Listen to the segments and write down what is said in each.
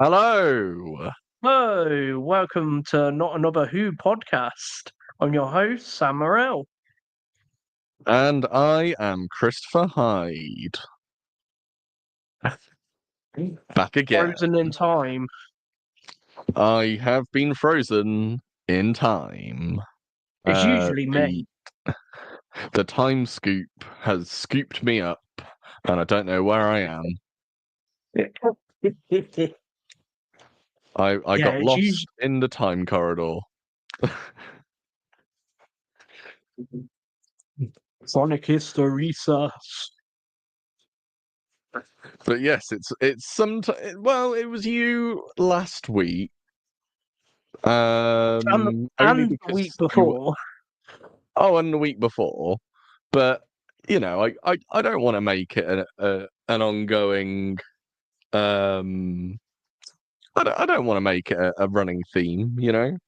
Hello, Hello, welcome to Not Another Who podcast. I'm your host, Sam Morrell. and I am Christopher Hyde. Back again. Frozen in time. I have been frozen in time. It's Uh, usually the me. the time scoop has scooped me up, and I don't know where I am. Yeah, I got it's usually lost in the time corridor. Sonic Hysteresis. But yes, it's well, it was you last week. Only And the week because you before. and the week before. But I don't want to make it an ongoing. Um, I don't want to make it a running theme.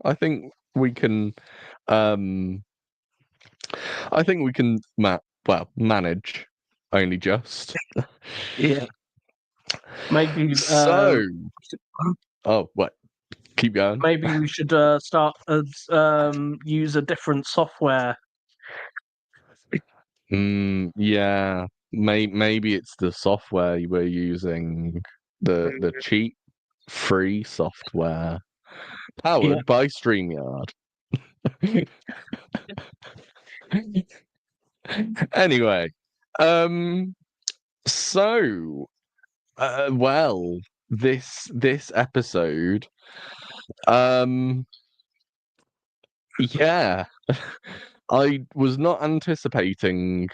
I think we can. Um, I think we can manage only just. Yeah. Maybe So, oh, what? Keep going. maybe we should start use a different software. Yeah. Maybe it's the software we're using, the cheap free software Yeah. powered by StreamYard. Anyway, um, so well, this episode, um, yeah, I was not anticipating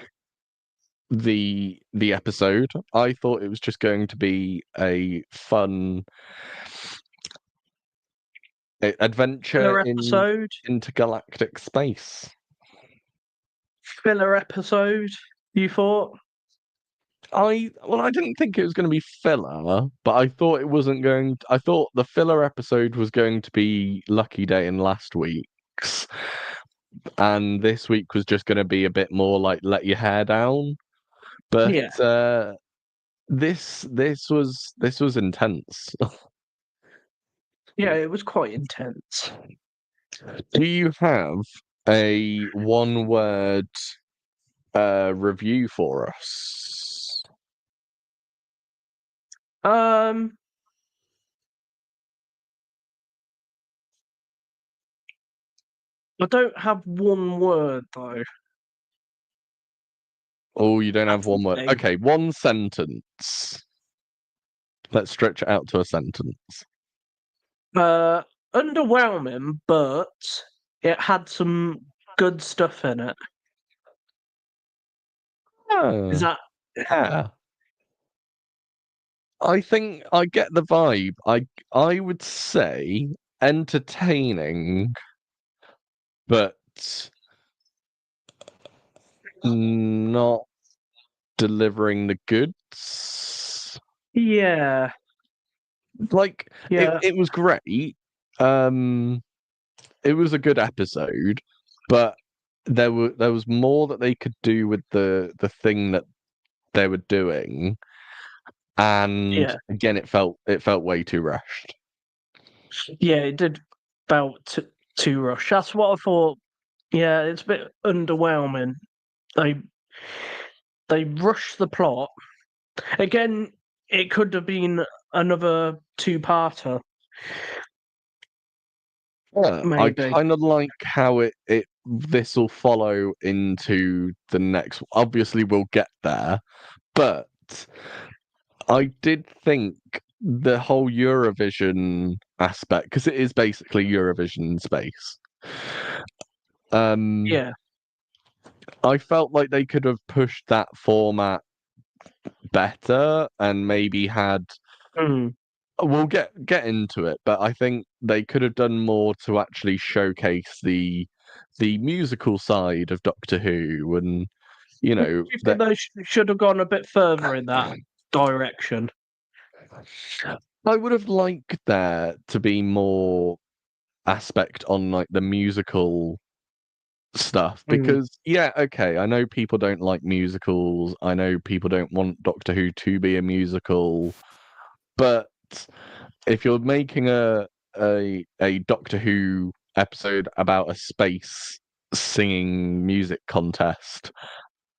the episode. I thought it was just going to be a fun adventure Filler in episode. intergalactic space. Filler episode, you thought? I didn't think it was going to be filler, but I thought it wasn't going. I thought the filler episode was going to be Lucky Day in last week's, and this week was just going to be a bit more like let your hair down. But Yeah. this was intense. Yeah, it was quite intense. Do you have a one word review for us? Um, I don't have one word though. Oh, you don't have That's the one word. thing. Okay, one sentence. Let's stretch it out to a sentence. Uh, Underwhelming, but it had some good stuff in it. Is Oh, that yeah. I think I get the vibe. I would say entertaining, but not delivering the goods. yeah, Like it, yeah, it was great. Um, it was a good episode, but there was more that they could do with the thing that they were doing, and yeah, again, it felt way too rushed. yeah. It did felt too rushed. That's what I thought. Yeah, it's a bit underwhelming. They they rushed the plot. Again, it could have been another two-parter, Yeah, I maybe. kind of like how it this will follow into the next. Obviously, we'll get there, but I did think the whole Eurovision aspect, because it is basically Eurovision in space. Um, Yeah. I felt like they could have pushed that format better and maybe had. Mm, We'll get into it, but I think they could have done more to actually showcase the musical side of Doctor Who, and do you think that they should have gone a bit further in that direction? I would have liked there to be more aspect on like the musical stuff, Mm, because yeah, okay, I know people don't like musicals, I know people don't want Doctor Who to be a musical, but if you're making a Doctor Who episode about a space singing music contest,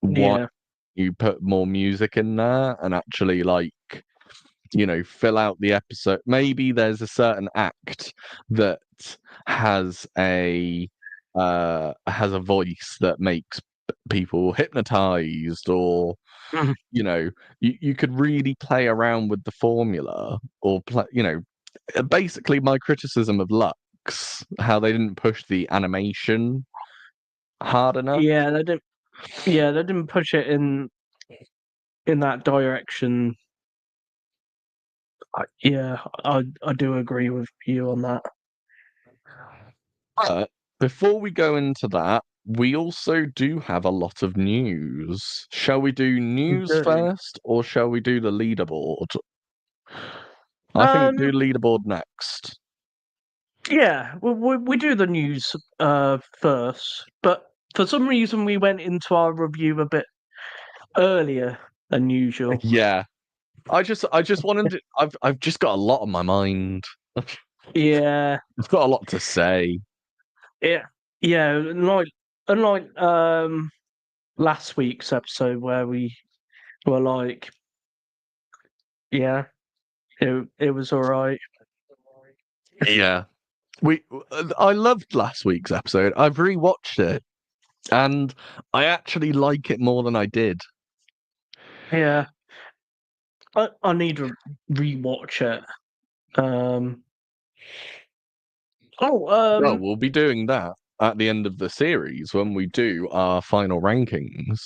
why Yeah. you put more music in there and actually fill out the episode? Maybe there's a certain act that has a voice that makes people hypnotized, or Mhm. you could really play around with the formula, or play, basically my criticism of Lux, how they didn't push the animation hard enough. Yeah, they didn't. Yeah, they didn't push it in that direction. Yeah, I do agree with you on that. But before we go into that, we also do have a lot of news. Shall we do We news do. first, or shall we do the leaderboard? I think do Um, leaderboard next. yeah, we do the news first, but for some reason we went into our review a bit earlier than usual. Yeah. I just wanted to, I've just got a lot on my mind. I've Yeah, got a lot to say. yeah, yeah. Unlike last week's episode where we were like, yeah, it was all right. Yeah. I loved last week's episode. I've rewatched it, and I actually like it more than I did. Yeah, I need to rewatch it. Um, oh, Well, we'll be doing that at the end of the series when we do our final rankings.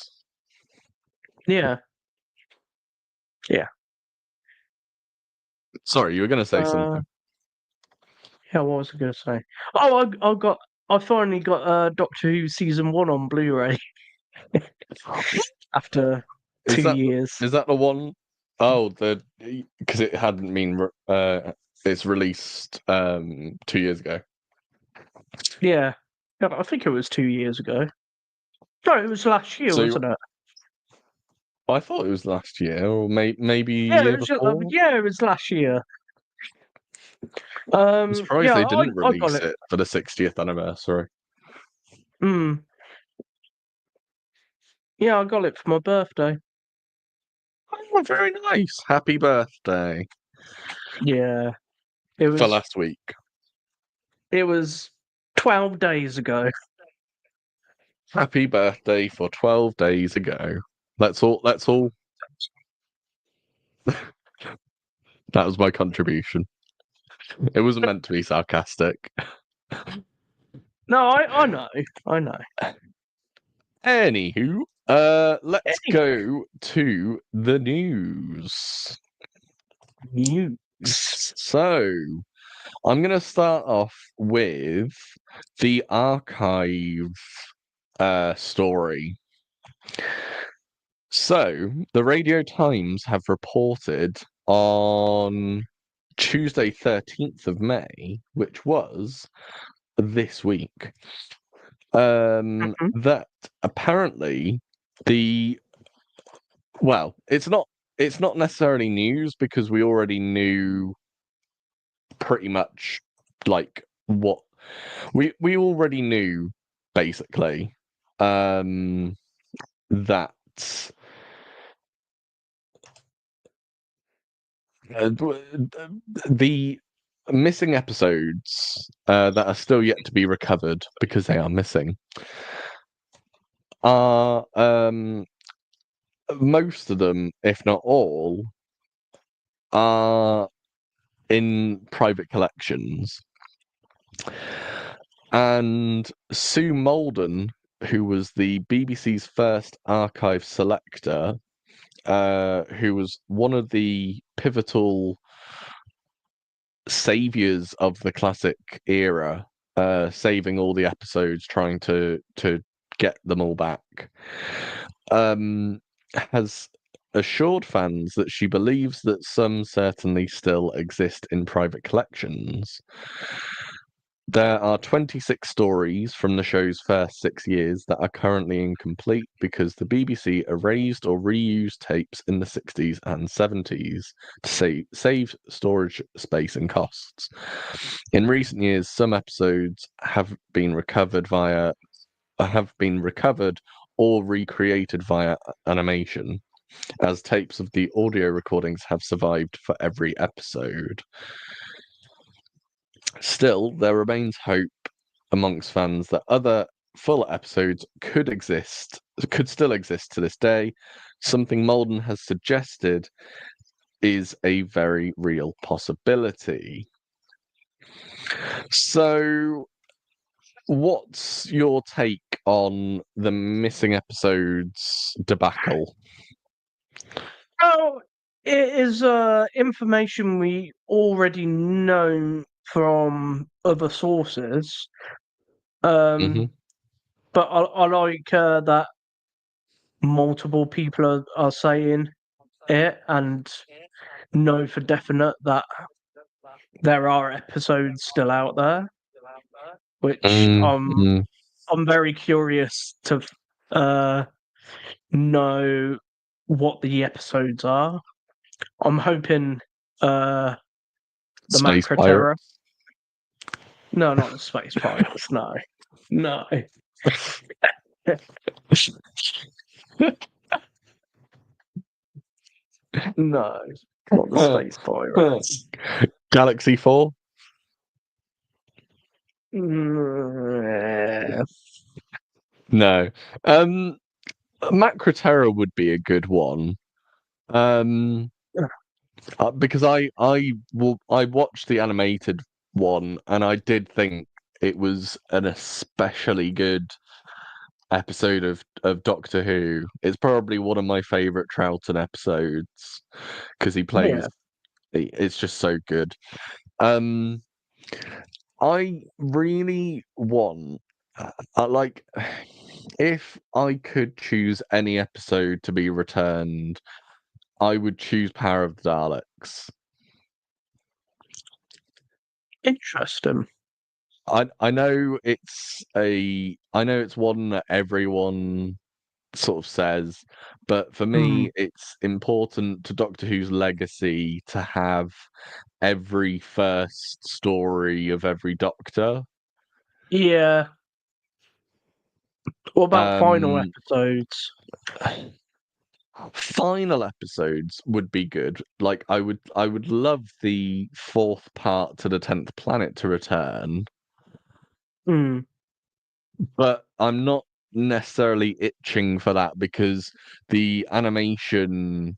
yeah, yeah. Sorry, you were going to say Uh, something. yeah. What was I going to say? Oh, I finally got Doctor Who season 1 on Blu-ray after Is 2 years. that the one? Oh, because it hadn't been it's released 2 years ago. Yeah, yeah. I think it was 2 years ago. No, it was last year, So wasn't it? I thought it was last year, or maybe a Yeah, year before. yeah, it was last year. I'm surprised Yeah, they didn't I got release it. it for the 60th anniversary. Mm, yeah, I got it for my birthday. Oh, very nice. Happy birthday Yeah, it for was last week. it was 12 days ago. Happy birthday for 12 days ago. That's all. That's all. That was my contribution. It wasn't meant to be sarcastic. No, I know. Anywho, let's Any go to the news. news? So, I'm going to start off with the archive story. So, the Radio Times have reported on Tuesday, 13th of May, which was this week, Mhm. that apparently the well, it's not necessarily news because we already knew pretty much like what we already knew basically that uh, the missing episodes that are still yet to be recovered because they are missing are most of them, if not all, are in private collections. And Sue Malden, who was the BBC's first archive selector, who was one of the pivotal saviors of the classic era, saving all the episodes, trying to get them all back, has assured fans that she believes that some certainly still exist in private collections. There are 26 stories from the show's first 6 years that are currently incomplete because the BBC erased or reused tapes in the 60s and 70s to save storage space and costs. In recent years, some episodes have been recovered or recreated via animation, as tapes of the audio recordings have survived for every episode. Still, there remains hope amongst fans that other full episodes could still exist to this day. Something Malden has suggested is a very real possibility. So, what's your take on the missing episodes debacle? Oh, it is information we already know from other sources. Mhm. But I like that multiple people are saying it and know for definite that there are episodes still out there, which Mm. I'm very curious to know what the episodes are. I'm hoping the Space Macra pirate. Terror. No, not the Space Pirates. No, no, no, not the Space Pirates. Galaxy 4? Mm, No. Macroterra would be a good one. Um, because I watched the animated one and I did think it was an especially good episode of Doctor Who. It's probably one of my favorite Troughton episodes because he yeah, plays. It's just so good. Um, I really want, like, if I could choose any episode to be returned, I would choose Power of the Daleks. interesting. I know it's one that everyone sort of says, but for Mm, me, it's important to Doctor Who's legacy to have every first story of every Doctor. yeah. What about final Um, episodes? Final episodes would be good. Like I would love the fourth part to the 10th planet to return, Mm, but I'm not necessarily itching for that because the animated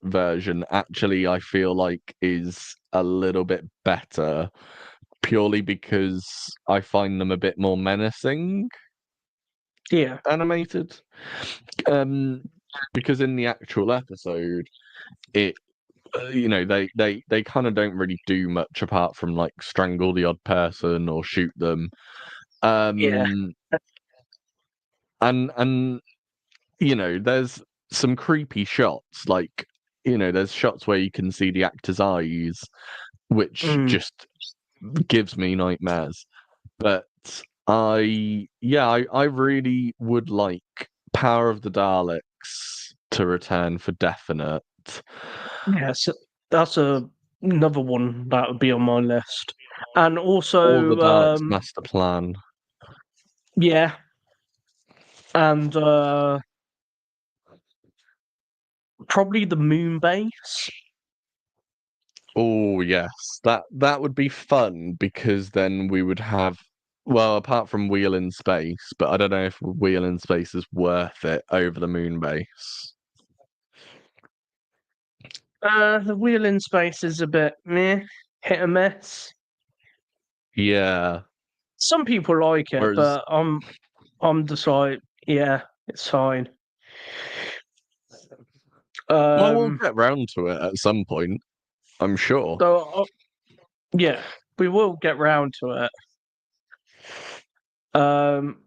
version actually I feel like is a little bit better purely because I find them a bit more menacing yeah, animated. Um because in the actual episode it they kind of don't really do much apart from like strangle the odd person or shoot them. yeah, Um, and there's some creepy shots, like there's shots where you can see the actor's eyes, which mm, just gives me nightmares. But I really would like Power of the Daleks to return for definite. yeah. So that's another one that would be on my list, and Or the also, Daleks Master Plan. yeah, and probably the moon base. Oh yes, that would be fun because then we would have, well, apart from Wheel in Space, but I don't know if Wheel in Space is worth it over the moon base. The wheel in space is a bit meh, hit and miss. Yeah. Some people like it, Whereas, but I'm just like, yeah, it's fine. well, we'll Um, get round to it at some point, I'm sure. so yeah, we will get round to it. Um,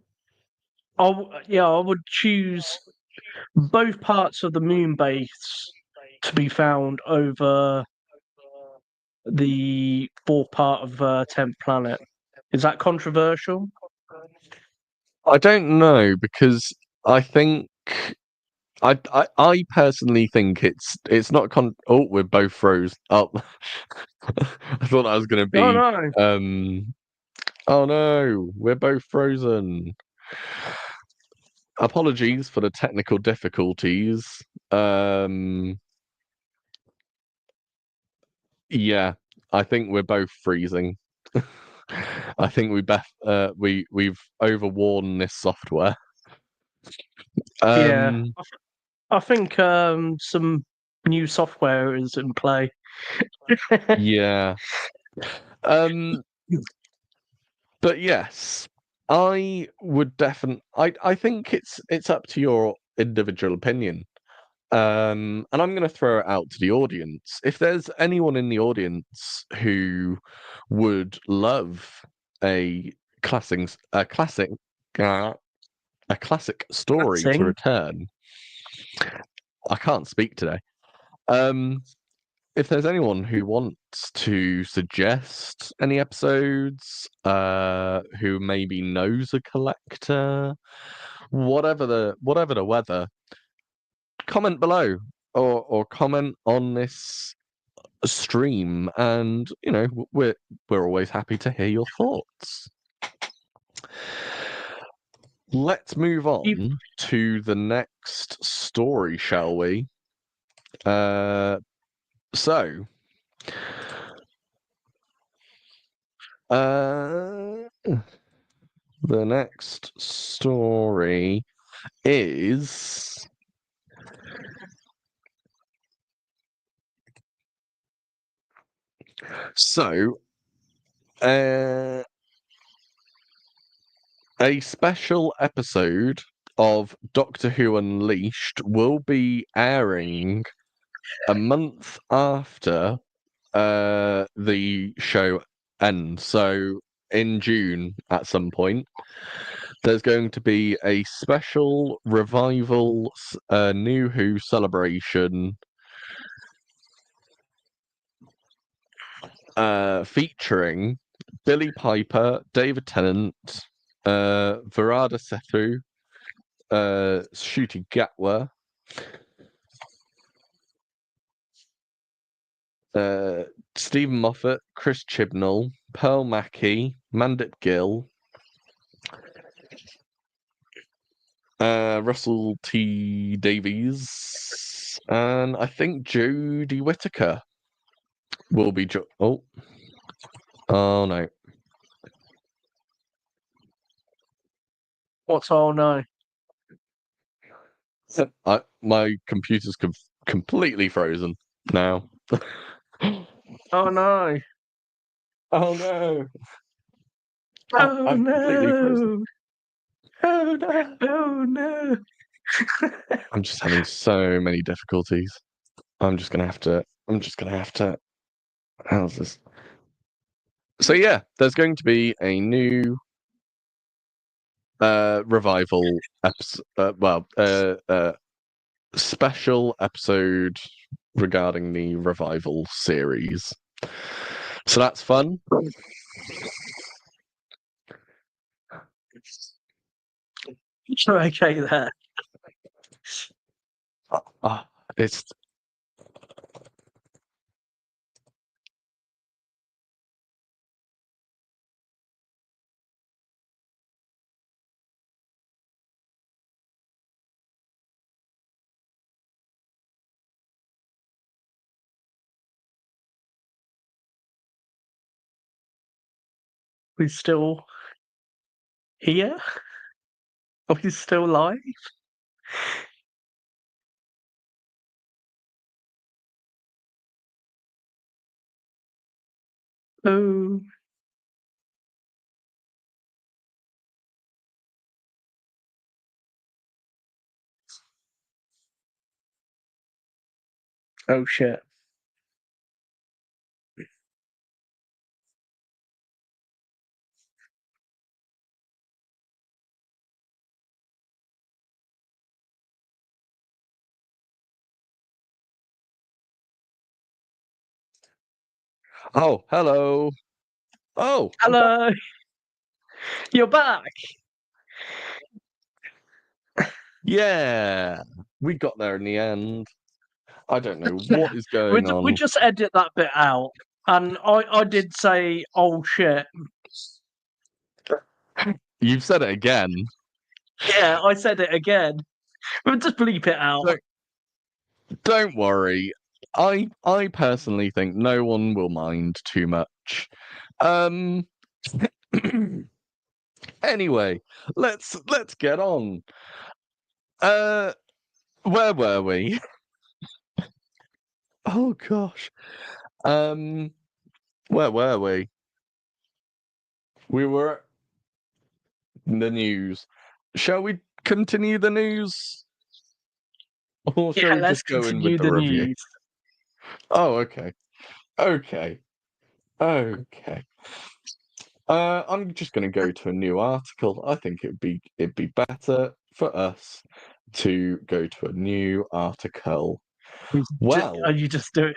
I would choose both parts of the moon base to be found over the fourth part of 10th planet. Is that controversial? I don't know because I think I personally think it's not oh, we're both froze. Oh, I thought that was going to Oh be no. oh no, we're both frozen. Apologies for the technical difficulties. Yeah, I think we're both freezing. I think we've overworn this software. Yeah. Um, I think some new software is in play. yeah. Um, but yes, I would definitely. I think it's up to your individual opinion. And I'm going to throw it out to the audience. If there's anyone in the audience who would love a classic, a classic, uh, a classic story to Sing. return, I can't speak today. Um, if there's anyone who wants to suggest any episodes, who maybe knows a collector, whatever the weather, comment below or comment on this stream, and we're always happy to hear your thoughts. Let's move on to the next story, shall we? So, the next story is so a special episode of Doctor Who Unleashed will be airing a month after the show ends. So in June at some point, there's going to be a special revival New Who celebration featuring Billy Piper, David Tennant, Varada Sethu, Ncuti Gatwa, Stephen Moffat, Chris Chibnall, Pearl Mackie, Mandip Gill, Russell T Davies, and I think Jodie Whittaker will be. Oh no! What's all no? My computer's completely frozen now. Oh no! Oh no! Oh I'm completely frozen. no! Oh no! Oh no! I'm just having so many difficulties. I'm just gonna have to. How's this? So yeah, there's going to be a new revival episode. Special episode regarding the revival series. So that's fun. You're okay there. It's We still here? Are we still live? Oh. Oh shit. oh hello. Oh, I'm back. Hello. You're back. Yeah, we got there in the end. I don't know what is going We on. just edit that bit out. And I did say, oh shit. You've said it again. Yeah, I said it again. We'll just bleep it out. Don't worry. I personally think no one will mind too much. Anyway, let's get on. Where were we? Oh gosh. Where were we? We were at the news. Shall we continue the news? Or shall Yeah, we let's just go in with continue the the review? news. Oh, okay. Okay. Okay. I'm just going to go to a new article. I think it'd be better for us to go to a new article. Well, Are you just doing?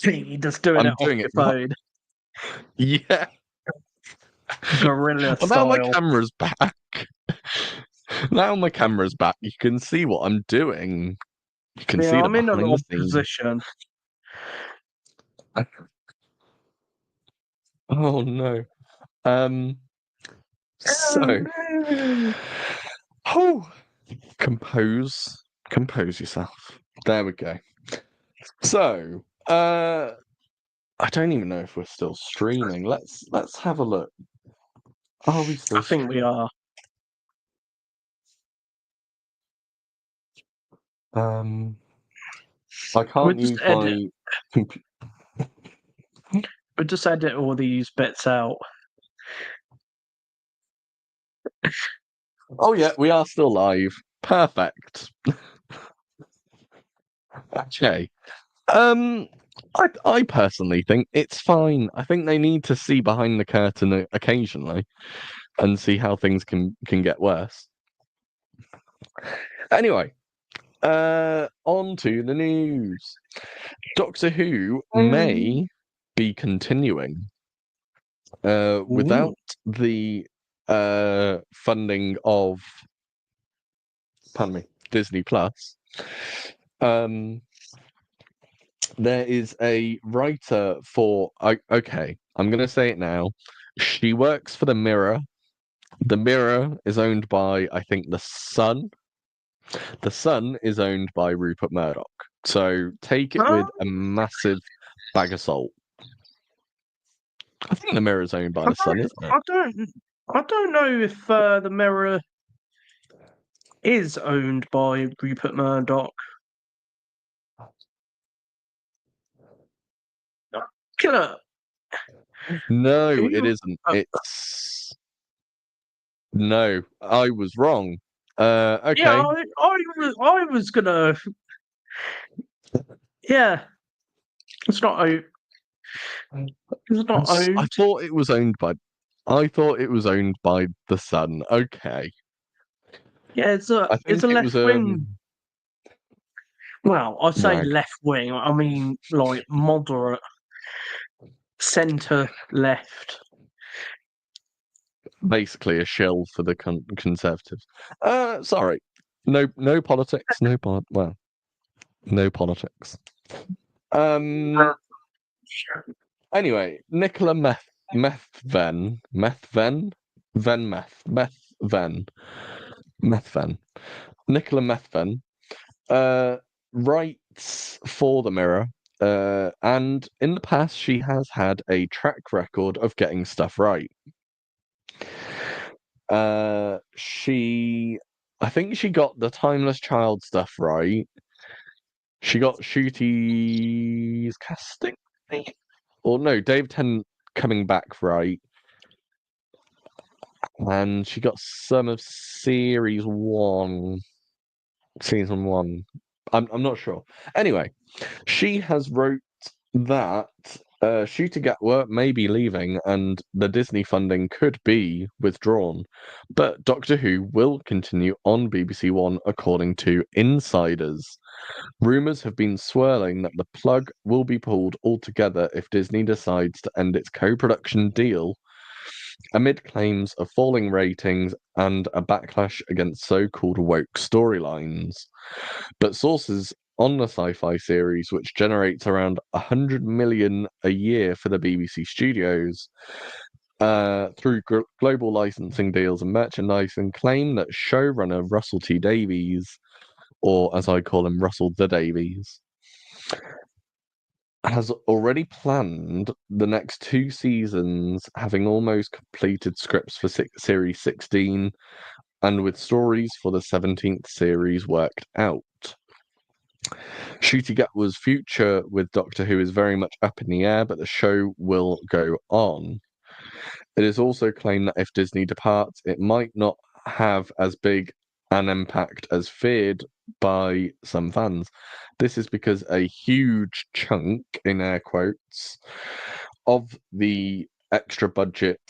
You just doing it I'm off doing it your right. phone, Yeah. guerrilla Well, now my style. camera's back. Now my camera's back. You can see what I'm doing. You can Yeah, see the I'm in an behind the odd scenes. position. Oh no. So, oh, compose yourself. There we go. So, I don't even know if we're still streaming. Let's have a look. Are we still? I think we are. I can't just use edit. my computer. We'll just edit all these bits out. Oh yeah, we are still live. Perfect. Okay. I personally think it's fine. I think they need to see behind the curtain occasionally and see how things can get worse. Anyway, on to the news. Doctor Who may be continuing without the funding of, pardon me, Disney Plus. There is a writer for, okay, I'm going to say it now. She works for the Mirror. The Mirror is owned by, I think, the Sun. The Sun is owned by Rupert Murdoch. So take it with a massive bag of salt. I think the Mirror is owned by the Sun, isn't it? I don't know if the Mirror is owned by Rupert Murdoch. Killer. No, it isn't. It's no. I was wrong. Okay. Yeah, I was gonna. Yeah, it's not owned. It's not owned. I thought it was owned by. I thought it was owned by the Sun. Okay. Yeah, it's I think a it left was wing. Well, I say right. left wing. I mean like moderate, centre left. Basically a shill for the Conservatives. Sorry. No politics. Well, no politics. Anyway, Nicola Methven. Nicola Methven writes for the Mirror, and in the past she has had a track record of getting stuff right. I think she got the Timeless Child stuff right. She got Shooty's casting, or no, Dave Tennant coming back right, and she got some of season one. I'm not sure. Anyway, she has wrote that Shooter Gatwa may be leaving and the Disney funding could be withdrawn, but Doctor Who will continue on BBC One according to insiders. Rumours have been swirling that the plug will be pulled altogether if Disney decides to end its co-production deal amid claims of falling ratings and a backlash against so-called woke storylines. But sources on the sci-fi series, which generates around 100 million a year for the BBC studios, through global licensing deals and merchandising, claim that showrunner Russell T Davies, or as I call him, Russell the Davies, has already planned the next 2 seasons, having almost completed scripts for series 16, and with stories for the 17th series worked out. Ncuti Gatwa's future with Doctor Who is very much up in the air, but the show will go on. It is also claimed that if Disney departs, it might not have as big an impact as feared by some fans. This is because a huge chunk, in air quotes, of the extra budget,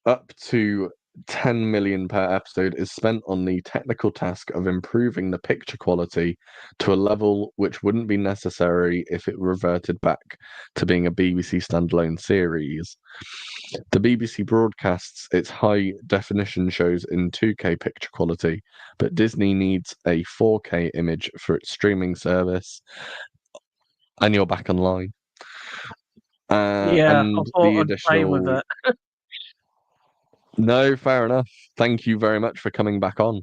up to 10 million per episode, is spent on the technical task of improving the picture quality to a level which wouldn't be necessary if it reverted back to being a BBC standalone series. The BBC broadcasts its high definition shows in 2K picture quality, but Disney needs a 4K image for its streaming service, and you're back online. Yeah, I And thought the I'd play with additional. it. No, fair enough. Thank you very much for coming back on.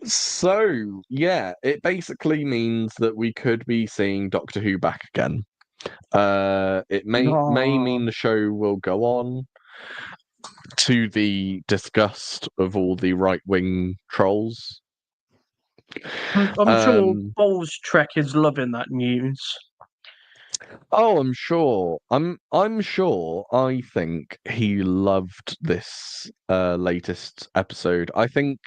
So yeah, it basically means that we could be seeing Doctor Who back again. It may Oh, mean the show will go on, to the disgust of all the right-wing trolls. I'm sure Um, Bowles Trek is loving that news. oh, I'm sure. I'm sure. I think he loved this latest episode. I think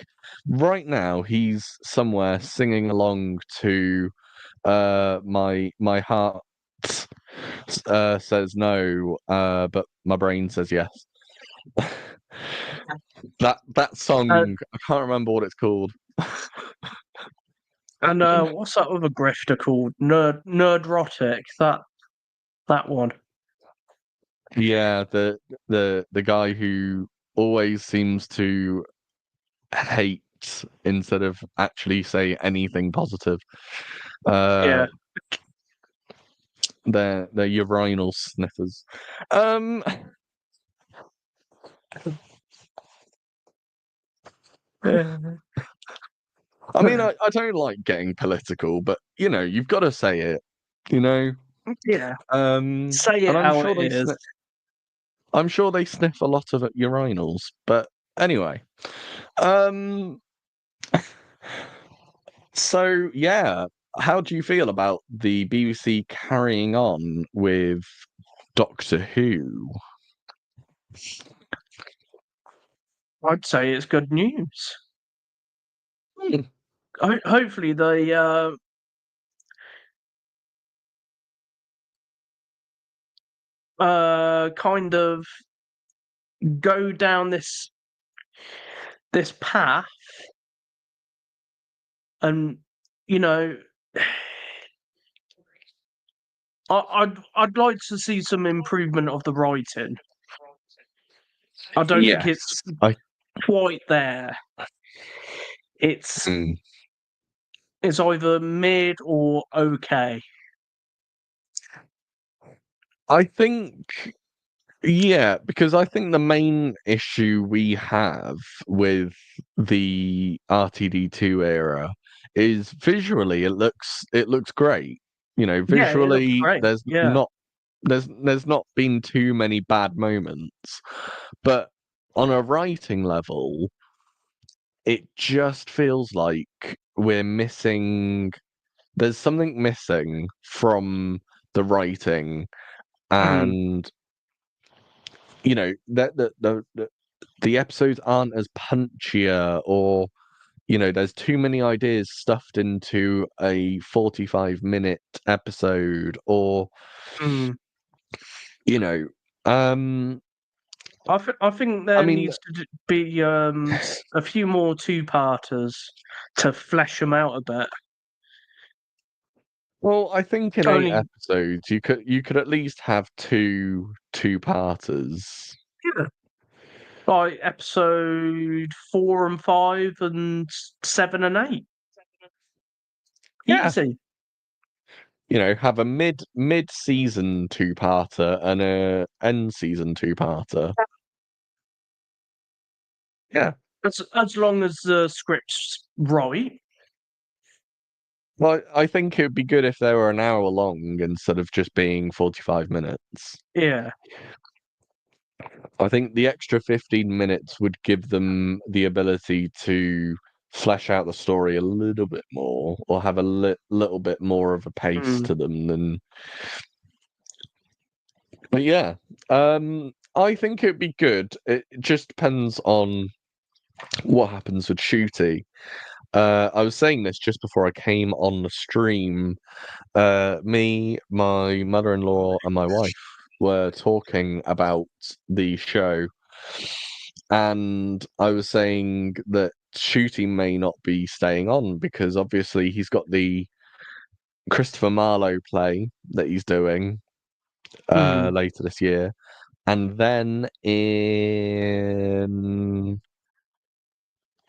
right now he's somewhere singing along to my heart says no, but my brain says yes. That Uh, song, I can't remember what it's called. and what's that other grifter called? Nerdrotic. That one. Yeah, the guy who always seems to hate instead of actually say anything positive. Yeah. Uh, they're urinal sniffers. Um, I mean, I don't like getting political, but you know, you've got to say it. You know, Yeah. Say and it how it is. I'm sure they sniff a lot of urinals. But anyway, um, so yeah, how do you feel about the BBC carrying on with Doctor Who? I'd say it's good news. Hmm. Hopefully they kind of go down this path, and you know, I'd like to see some improvement of the writing. I don't think it's Yes, I. quite there. It's Hmm. it's either mid or okay. I think, yeah, because I think the main issue we have with the RTD2 era is visually it looks great. You know, Yeah, it looks visually great. Yeah. there's not been too many bad moments, but on a writing level, it just feels like we're missing. There's something missing from the writing, Mm, and you know that the episodes aren't as punchier, or you know, there's too many ideas stuffed into a 45-minute episode, or mm. you know, um, I think I there mean, needs to be a few more two-parters to flesh them out a bit. well, I think in eight Only episodes you could at least have two-parters. Yeah. Like episode 4 and 5 and 7 and 8. Yeah. Easy. Have a mid-season two-parter and a end-season two-parter. Yeah. As long as the script's right. Well, I think it would be good if they were an hour long instead of just being 45 minutes. Yeah. I think the extra 15 minutes would give them the ability to flesh out the story a little bit more, or have a little bit more of a pace to them than. But yeah, I think it'd be good. It just depends on what happens with Shooty. I was saying this just before I came on the stream. Me, my mother-in-law, and my wife were talking about the show, and I was saying that Shooty may not be staying on because obviously he's got the Christopher Marlowe play that he's doing later this year, and then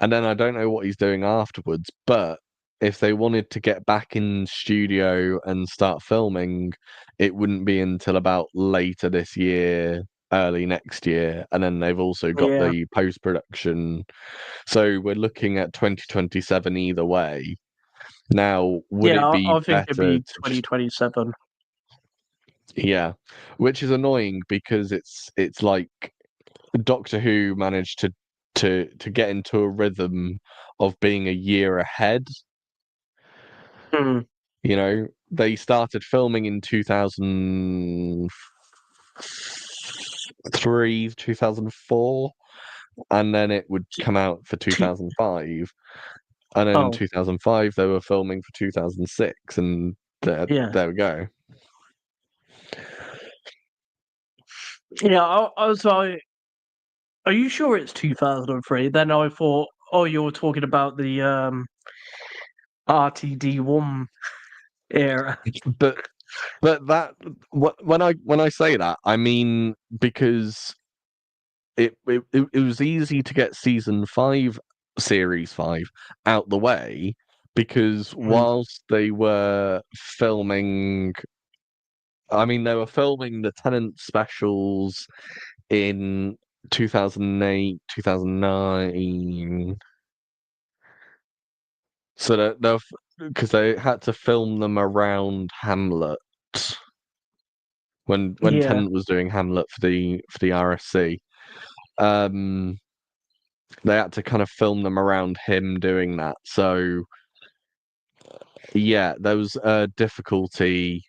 I don't know what he's doing afterwards, but if they wanted to get back in studio and start filming, it wouldn't be until about later this year, early next year. And then they've also got the post-production. So we're looking at 2027 either way. Now, would it be I think it'd better be 2027. Yeah, which is annoying because it's like Doctor Who managed to get into a rhythm of being a year ahead. They started filming in 2003, 2004, and then it would come out for 2005. And then in 2005, they were filming for 2006, and there we go. Yeah, I was like, are you sure it's 2003? Then I thought, oh, you're talking about the RTD1 era. But that when I say that, I mean because it was easy to get season 5, series 5 out the way because whilst they were filming, I mean they were filming the Tennant specials in 2008, 2009. So that because they had to film them around Hamlet when Tennant was doing Hamlet for the RSC. They had to kind of film them around him doing that. So yeah, there was a difficulty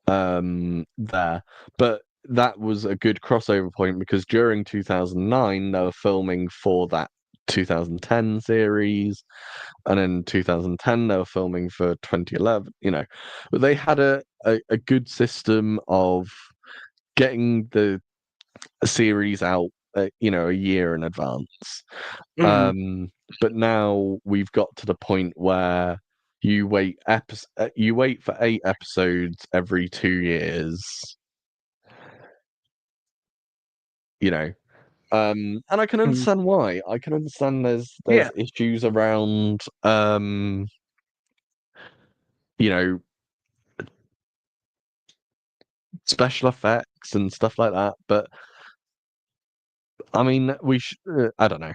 there, but that was a good crossover point because during 2009 they were filming for that 2010 series, and in 2010 they were filming for 2011. But they had a good system of getting the series out a year in advance. But now we've got to the point where you wait for 8 episodes every 2 years. And I can understand why. I can understand there's issues around special effects and stuff like that, but I mean we I don't know.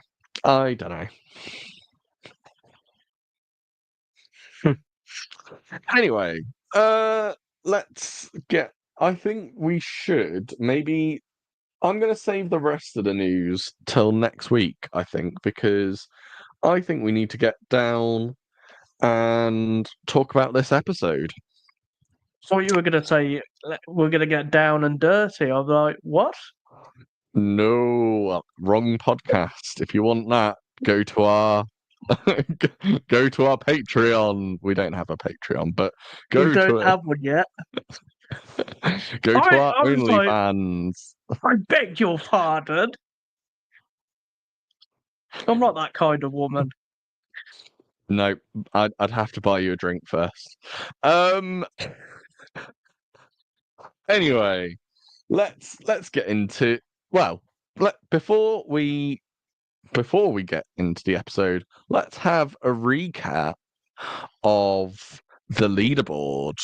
Anyway, let's get. I think we should maybe. I'm going to save the rest of the news till next week, I think, because I think we need to get down and talk about this episode. Thought you were going to say we're going to get down and dirty. I was like, what? No, wrong podcast. If you want that, go to our Patreon. We don't have a Patreon, but we don't have one yet. Go to our OnlyFans. I beg your pardon. I'm not that kind of woman. No, I'd have to buy you a drink first. Anyway, let's get into before we get into the episode, let's have a recap of the leaderboard.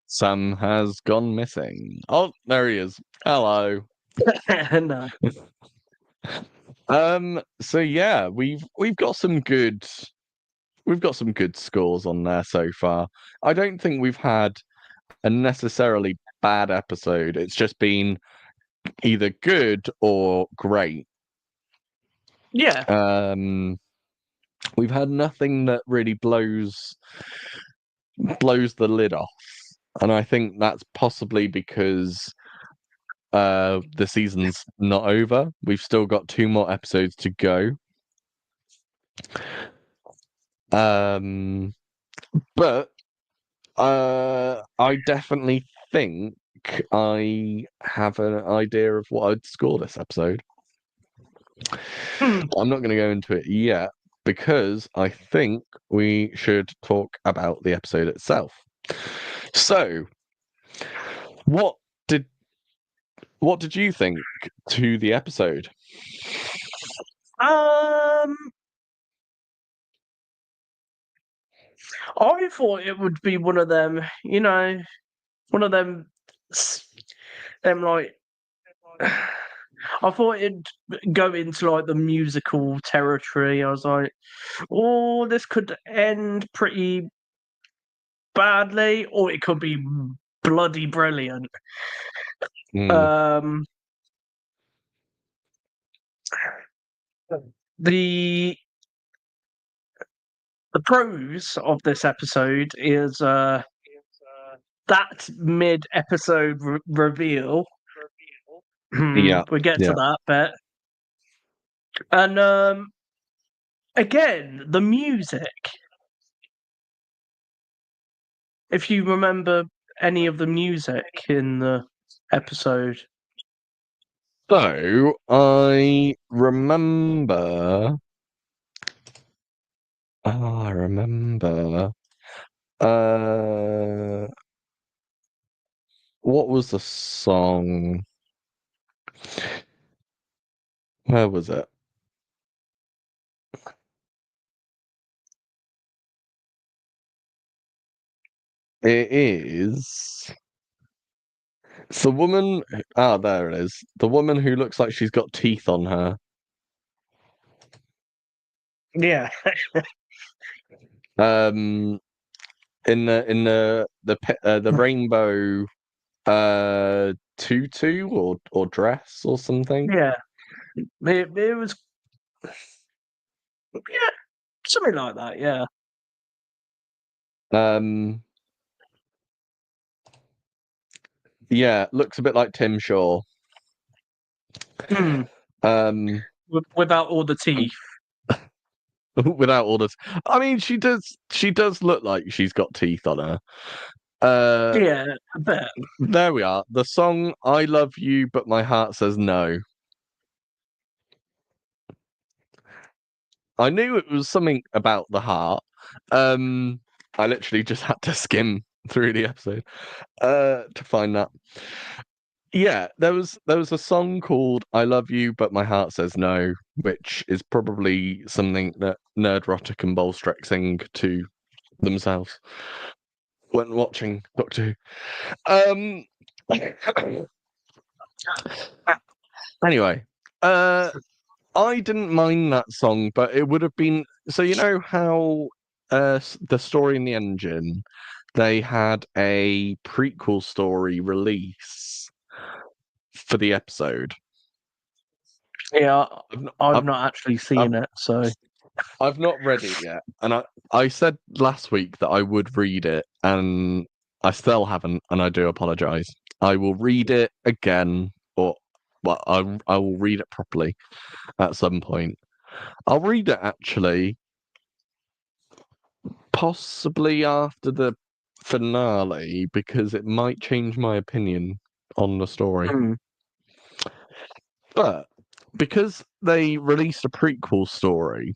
Sam has gone missing. Oh, there he is. Hello. No. So yeah, we've got some good scores on there so far. I don't think we've had a necessarily bad episode. It's just been either good or great. Yeah. We've had nothing that really blows the lid off. And I think that's possibly because the season's not over. We've still got 2 more episodes to go. But I definitely think I have an idea of what I'd score this episode. I'm not going to go into it yet because I think we should talk about the episode itself. So, what did you think to the episode? I thought it would be one of them, one of them like. I thought it'd go into like the musical territory. I was like, oh, this could end pretty badly, or it could be bloody brilliant. Mm. The pros of this episode is that mid-episode reveal. Yeah, we get to that bit, and again the music. If you remember any of the music in the episode. So I remember. Oh, I remember. What was the song? Where was it? It is. It's the woman. Ah, there it is. The woman who looks like she's got teeth on her. Yeah. In the rainbow tutu or dress or something. Yeah. It was something like that, yeah. Yeah, looks a bit like Tim Shaw. Without all the teeth. Without all this. I mean, she does look like she's got teeth on her. Yeah, a bit. There we are. The song "I Love You, But My Heart Says No." I knew it was something about the heart. I literally just had to skim through the episode to find that. Yeah, there was a song called "I Love You, But My Heart Says No," which is probably something that Nerdrotic and Bolstrek sing to themselves when watching Doctor Who. Anyway, I didn't mind that song, but it would have been so. You know how the story in the engine, they had a prequel story release for the episode. Yeah, I've not actually seen it, so I've not read it yet, and I said last week that I would read it, and I still haven't, and I do apologise. I will read it again, or well, I will read it properly at some point. I'll read it actually, possibly after the finale, because it might change my opinion on the story. Mm. But because they released a prequel story,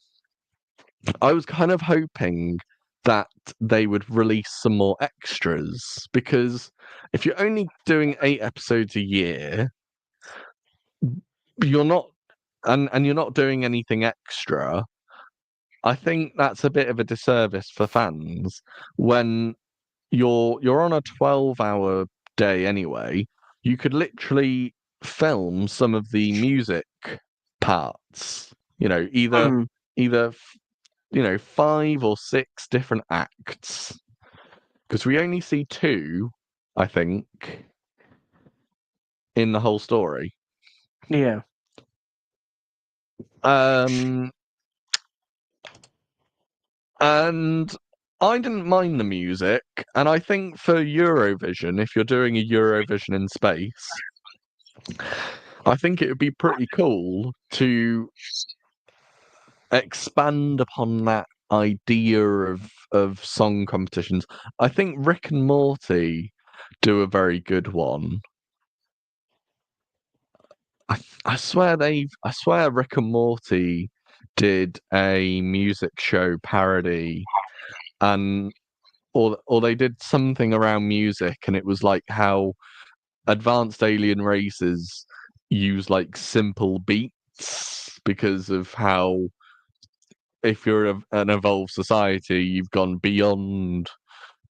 I was kind of hoping that they would release some more extras, because if you're only doing 8 episodes a year, you're not and you're not doing anything extra. I think that's a bit of a disservice for fans when you're on a 12-hour day anyway. You could literally film some of the music parts, either Mm. either 5 or 6 different acts, because we only see 2, I think, in the whole story. Yeah. And I didn't mind the music, and I think for Eurovision, if you're doing a Eurovision in space, I think it would be pretty cool to expand upon that idea of song competitions. I think Rick and Morty do a very good one. I swear Rick and Morty did a music show parody, and or they did something around music, and it was like how advanced alien races use like simple beats because of how, if you're an evolved society, you've gone beyond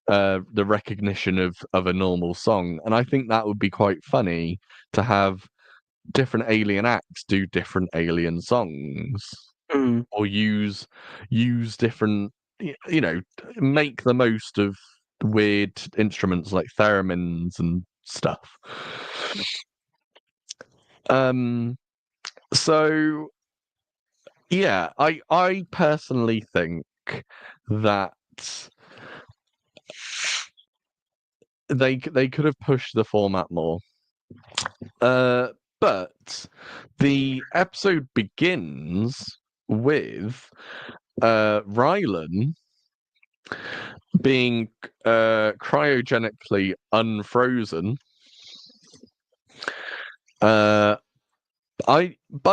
the recognition of a normal song. And I think that would be quite funny to have different alien acts do different alien songs, Mm. or use different, make the most of weird instruments like theremins and stuff. So yeah, I personally think that they could have pushed the format more. But the episode begins with Rylan being cryogenically unfrozen. By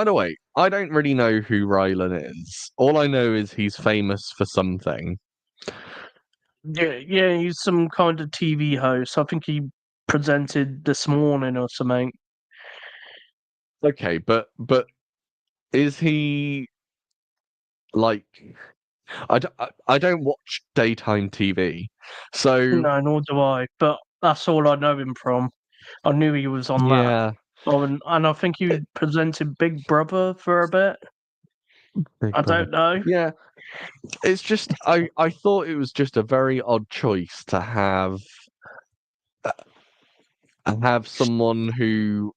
the way, I don't really know who Rylan is. All I know is he's famous for something. Yeah, he's some kind of TV host. I think he presented This Morning or something. Okay, but is he like? I don't watch daytime TV, so No, nor do I. But that's all I know him from. I knew he was on that. yeah. Oh, and I think he presented Big Brother for a bit. Big I Brother. don't know. Yeah, it's just I thought it was just a very odd choice to have someone who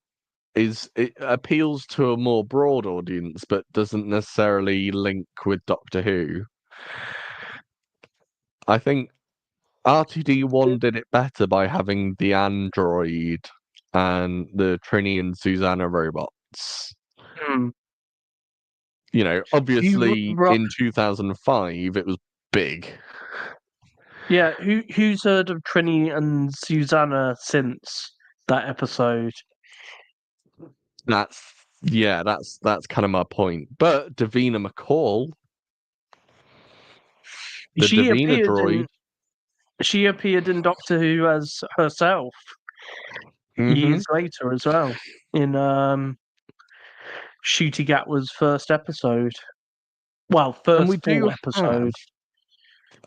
it appeals to a more broad audience, but doesn't necessarily link with Doctor Who. I think RTD1 did it better by having the android and the Trini and Susanna robots. Hmm. Obviously in 2005 it was big. Yeah, who's heard of Trini and Susanna since that episode? That's kind of my point. But Davina McCall, the She Davina appeared droid. in she appeared in Doctor Who as herself Mm-hmm. years later as well in Shooty Gatwa's first episode. Well, And we first full do have episode.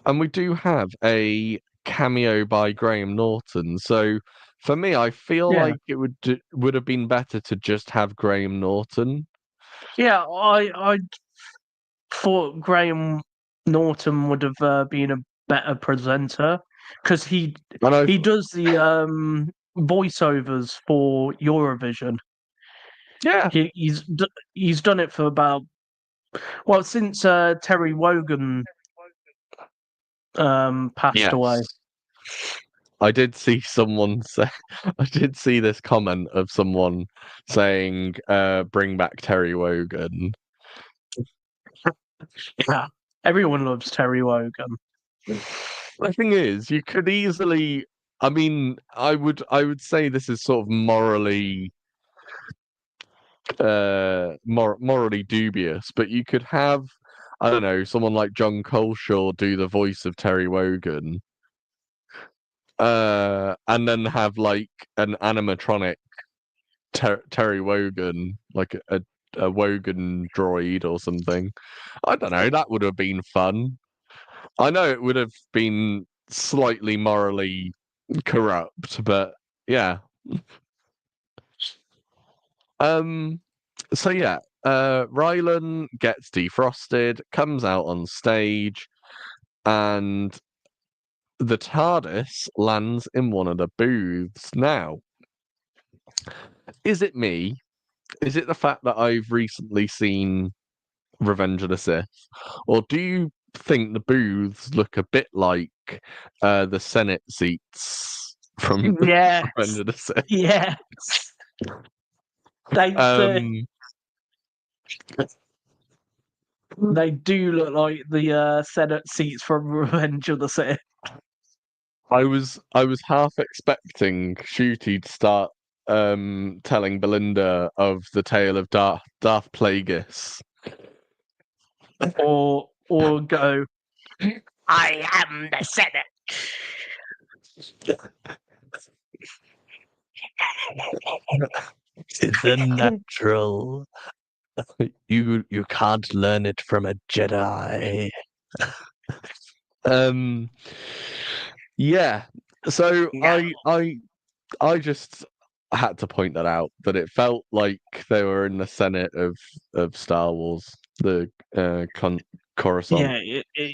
and we do have a cameo by Graham Norton. So for me, I feel Yeah, like it would have been better to just have Graham Norton. yeah. I thought Graham Norton would have been a better presenter because And I he does the voiceovers for Eurovision. yeah, He's done it for about since Terry Wogan passed away. yes. I did see someone say, I did see this comment of someone saying, "Bring back Terry Wogan." Yeah. Everyone loves Terry Wogan. The thing is, you could easily. I mean, I would say this is sort of morally, morally dubious, but you could have, I don't know, someone like John Coleshaw do the voice of Terry Wogan, and then have like an animatronic Terry Wogan, like a Wogan droid or something. I don't know. That would have been fun. I know it would have been slightly morally corrupt, but yeah. Um. So yeah. Rylan gets defrosted, comes out on stage, and the TARDIS lands in one of the booths. Now, is it me? Is it the fact that I've recently seen Revenge of the Sith, or do you think the booths look a bit like the Senate seats from Yes, Revenge of the Sith? yes. Um, They do look like the Senate seats from Revenge of the Sith. I was half expecting Shooty to start telling Belinda of the tale of Darth Plagueis. Or go, I am the Senate. It's a natural. You can't learn it from a Jedi. Um, yeah. So Yeah. I just had to point that out, that it felt like they were in the Senate of Star Wars, the Coruscant. Yeah,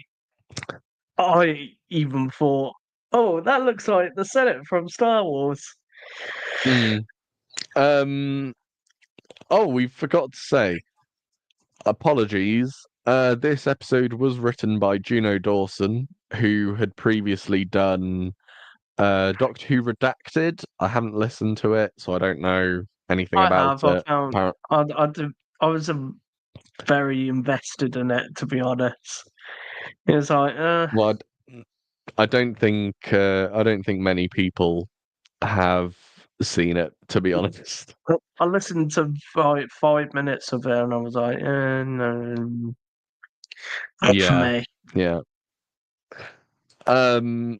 I even thought, oh, that looks like the Senate from Star Wars. Mm. Oh, we forgot to say, apologies. This episode was written by Juno Dawson, who had previously done Doctor Who Redacted. I haven't listened to it, so I don't know anything I about have. I it. found. I was very invested in it, to be honest. It was like, Well, I don't think many people have seen it, to be honest. I listened to 5 minutes of it, and I was like, no, not for Yeah, me. yeah. Um,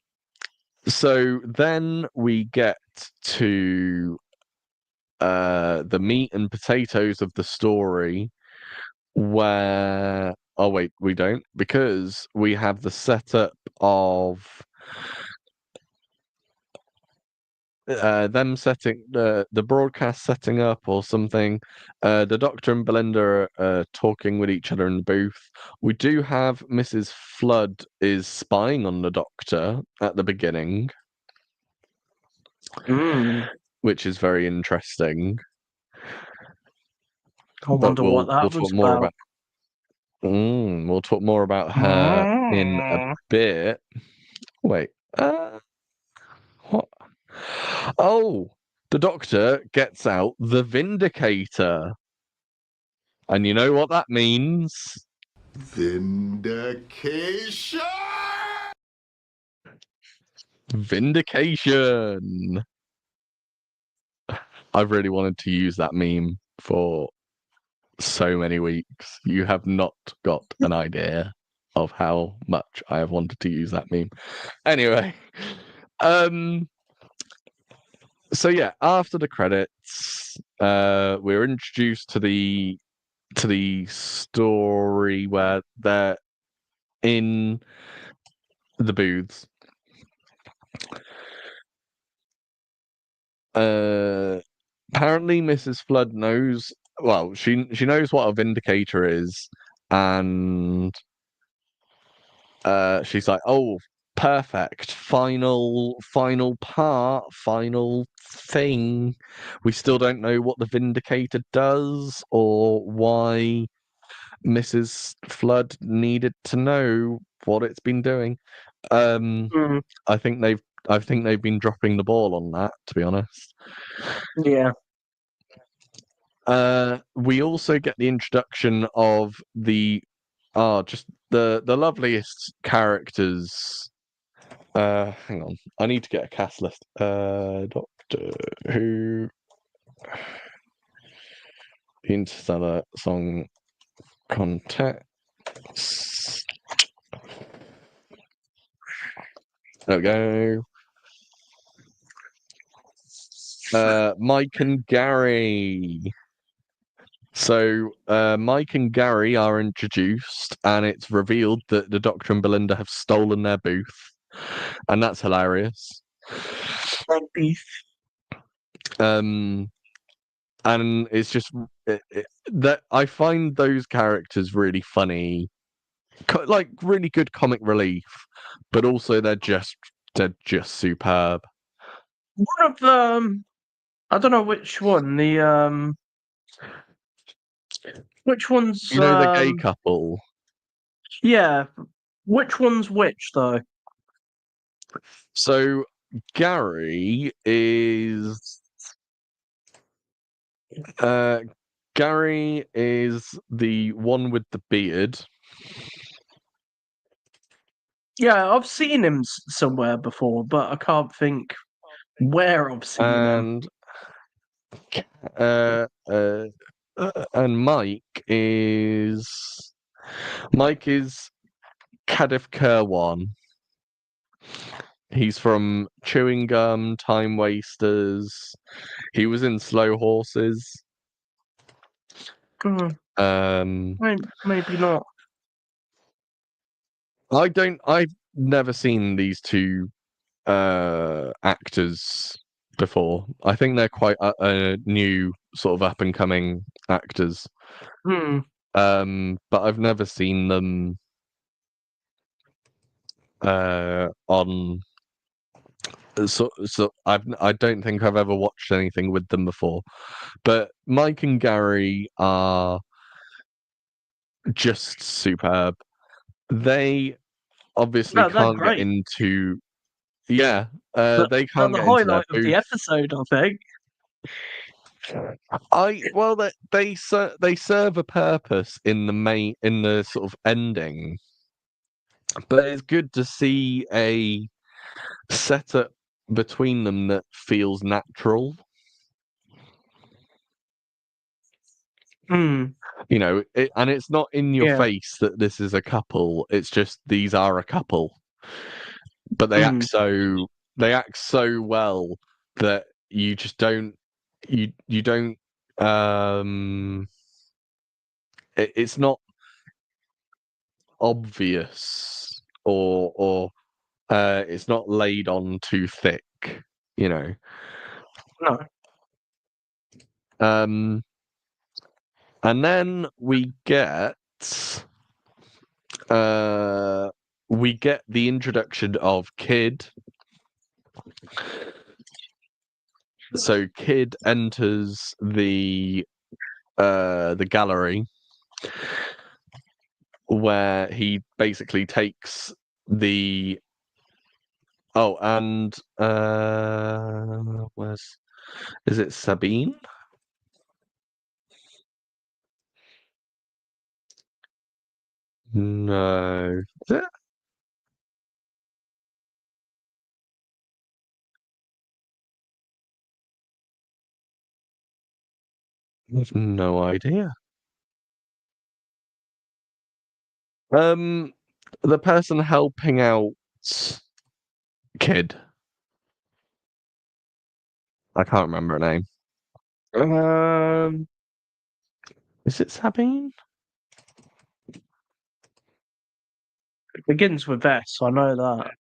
so then we get to the meat and potatoes of the story, where oh wait, we don't, because we have the setup of them setting the broadcast setting up or something. The Doctor and Belinda are talking with each other in the booth. We do have Mrs. Flood is spying on the Doctor at the beginning, Mm, which is very interesting. I But wonder what we'll that talk was more about. about we'll talk more about her in a Mm. bit. Wait, what? Oh, the Doctor gets out the Vindicator. And you know what that means? Vindication! Vindication. I've really wanted to use that meme for so many weeks. You have not got an idea of how much I have wanted to use that meme. Anyway, so yeah, after the credits, we're introduced to the story where they're in the booths. Apparently Mrs. Flood knows. Well, she knows what a vindicator is, and she's like, "Oh, perfect! Final part, final thing. We still don't know what the vindicator does or why Mrs. Flood needed to know what it's been doing." Mm. I think I think they've been dropping the ball on that, to be honest. Yeah. We also get the introduction of just the loveliest characters. Hang on, I need to get a cast list. Doctor Who, Interstellar Song Contest. There we go. Mike and Gary. So Mike and Gary are introduced, and it's revealed that the Doctor and Belinda have stolen their booth, and that's hilarious. And it's just that I find those characters really funny, like really good comic relief, but also they're just superb. One of them, I don't know which one. Which one's You know, the gay couple. Yeah, which one's which though? So Gary is Gary is the one with the beard. Yeah, I've seen him somewhere before, but I can't think where I've seen him. And and Mike is Kadif Kirwan. He's from Chewing Gum, Time Wasters. He was in Slow Horses. Maybe not. I've never seen these two actors before. I think they're quite a new sort of up and coming actors. But I've never seen them on. So I don't think I've ever watched anything with them before. But Mike and Gary are just superb. They obviously No, they're can't get great. into. They They're can't the get into their highlight of booth. the episode, I think. They serve a purpose in the sort of ending, but it's good to see a setup between them that feels natural. You know, and it's not in your face that this is a couple. It's just these are a couple, but they act so well that you just don't you don't it's not obvious or it's not laid on too thick, you know. No. And then we get the introduction of Kid. So Kid enters the gallery where he basically takes the is it Sabine? No. Is it? I have no idea. The person helping out Kid. I can't remember her name. Is it Sabine? It begins with S, I know that.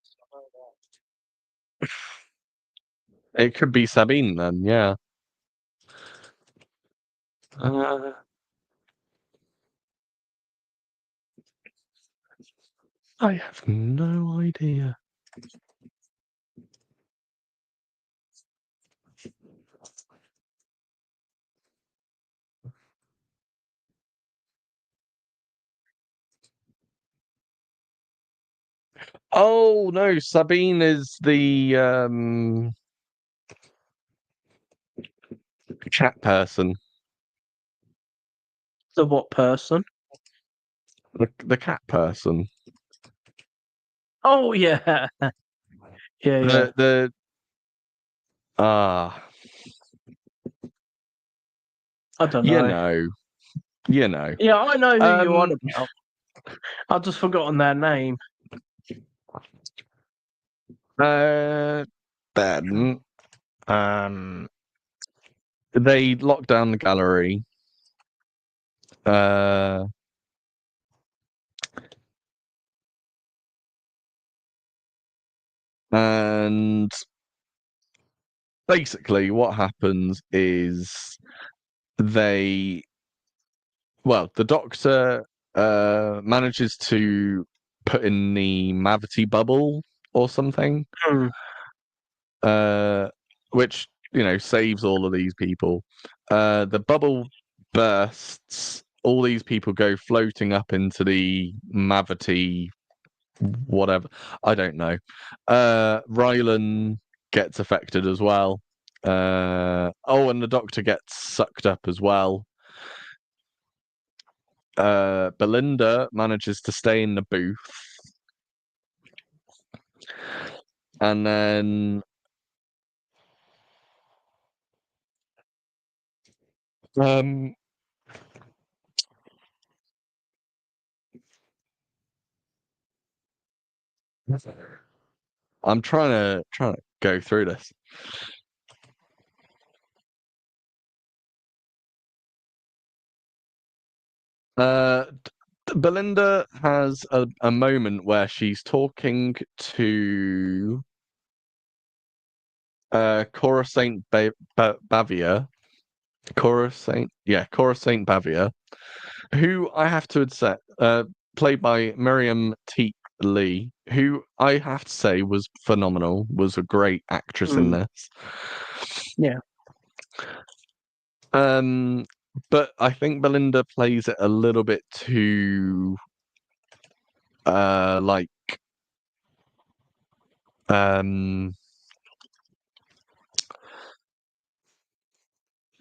It could be Sabine then, yeah. I have no idea. Oh no, Sabine is the cat person. The what person? The cat person. Oh yeah, yeah. The ah, I don't you know. know, you know. Yeah, I know who you're on Um, about. I've just forgotten their name. uh, then um, they locked down the gallery. Uh, and basically, what happens is they, the Doctor manages to put in the Mavity bubble or something, Hmm. which saves all of these people. The bubble bursts. All these people go floating up into the Mavity, whatever. I don't know. Rylan gets affected as well. And the Doctor gets sucked up as well. Belinda manages to stay in the booth. And then I'm trying to go through this. Belinda has a moment where she's talking to Cora Saint Bavia. Cora Saint Bavia, who I have to admit, played by Miriam Teak Lee, who I have to say was phenomenal, was a great actress in this. Yeah. But I think Belinda plays it a little bit too like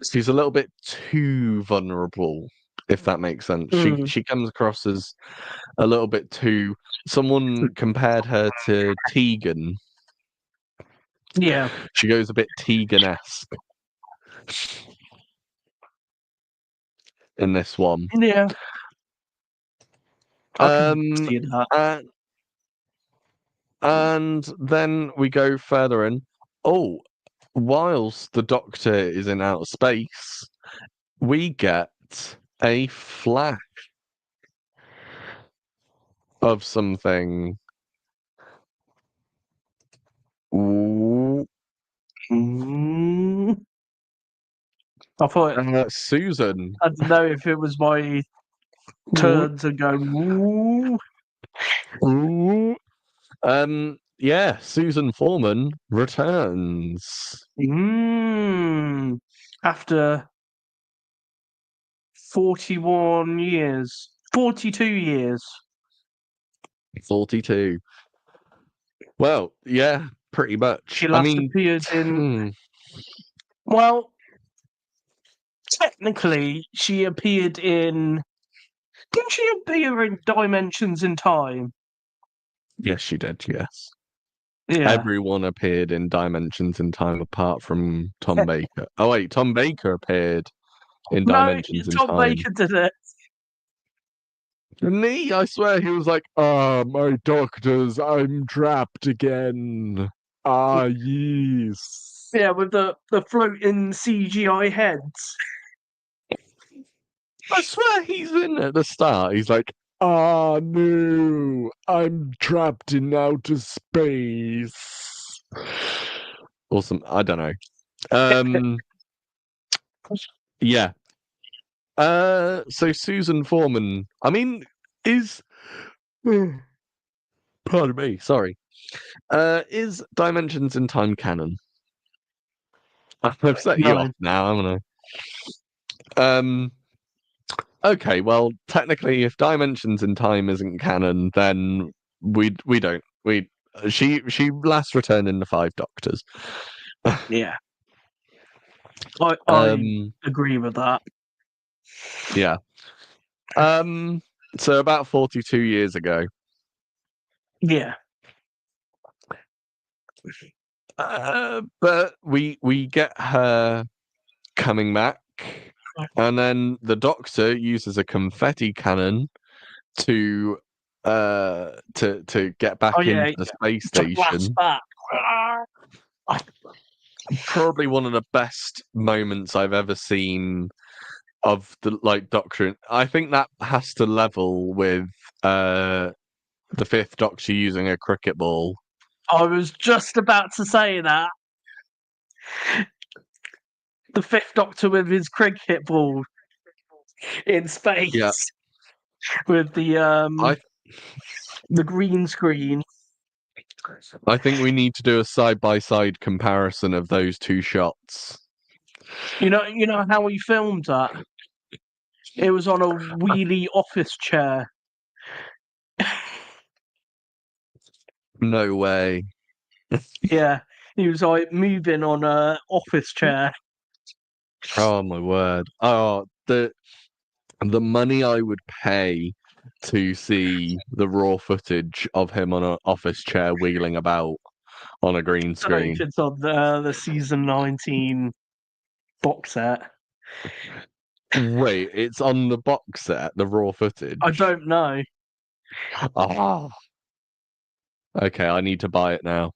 she's a little bit too vulnerable, if that makes sense. Hmm. She comes across as a little bit too. Someone compared her to Tegan. Yeah. She goes a bit Tegan-esque in this one. Yeah. I can see that. And then we go further in. Oh, whilst the Doctor is in outer space, we get a flash of something. Ooh. I thought Susan. I didn't know if it was my turn to go. Ooh. Ooh. Yeah, Susan Foreman returns. After 41 years, 42 years. 42. Well, yeah, pretty much. She I last mean, appeared in. Well, technically, she appeared in. Didn't she appear in Dimensions in Time? yes, she did, yes. Yeah. Everyone appeared in Dimensions in Time apart from Tom Baker. Oh, wait, Tom Baker appeared in No, Dimensions in Tom Time. Baker did it. Didn't he? I swear he was like, my doctors, I'm trapped again. Yes. Yeah, with the floating CGI heads. I swear he's in at the start. He's like, no, I'm trapped in outer space. Awesome. I don't know. Yeah. So Susan Foreman, I mean, is pardon me, sorry. Is Dimensions in Time canon? I've set you off now, haven't I? Okay, well, technically, if Dimensions in Time isn't canon, then we don't she last returned in the Five Doctors. Yeah. I agree with that. Yeah. So about 42 years ago. Yeah. But we get her coming back, and then the Doctor uses a confetti cannon to get back into the space station. Back. Probably one of the best moments I've ever seen of the Doctor. I think that has to level with the Fifth Doctor using a cricket ball. I was just about to say that. The Fifth Doctor with his cricket ball in space. Yeah. With the green screen. I think we need to do a side-by-side comparison of those two shots. You know how we filmed that? It was on a wheelie office chair. No way. Yeah, he was like moving on a office chair. Oh my word. Oh, the money I would pay to see the raw footage of him on an office chair wheeling about on a green I don't screen. know if it's on the season 19 box set. Wait, it's on the box set, the raw footage? I don't know. Oh. Okay, I need to buy it now.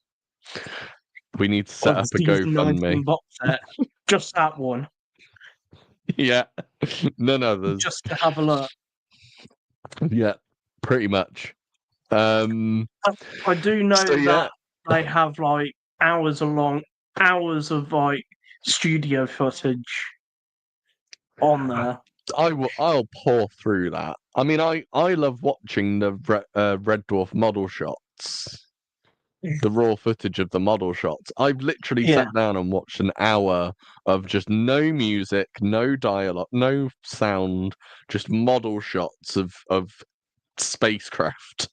We need to set up a season 19 GoFundMe. box set. Just that one. Yeah. None others. Just to have a look. Yeah, pretty much. I do know that they have like hours of like studio footage on there. I'll pour through that. I mean, I love watching the Red Dwarf model shots, the raw footage of the model shots. I've literally sat down and watched an hour of just no music, no dialogue, no sound, just model shots of spacecraft.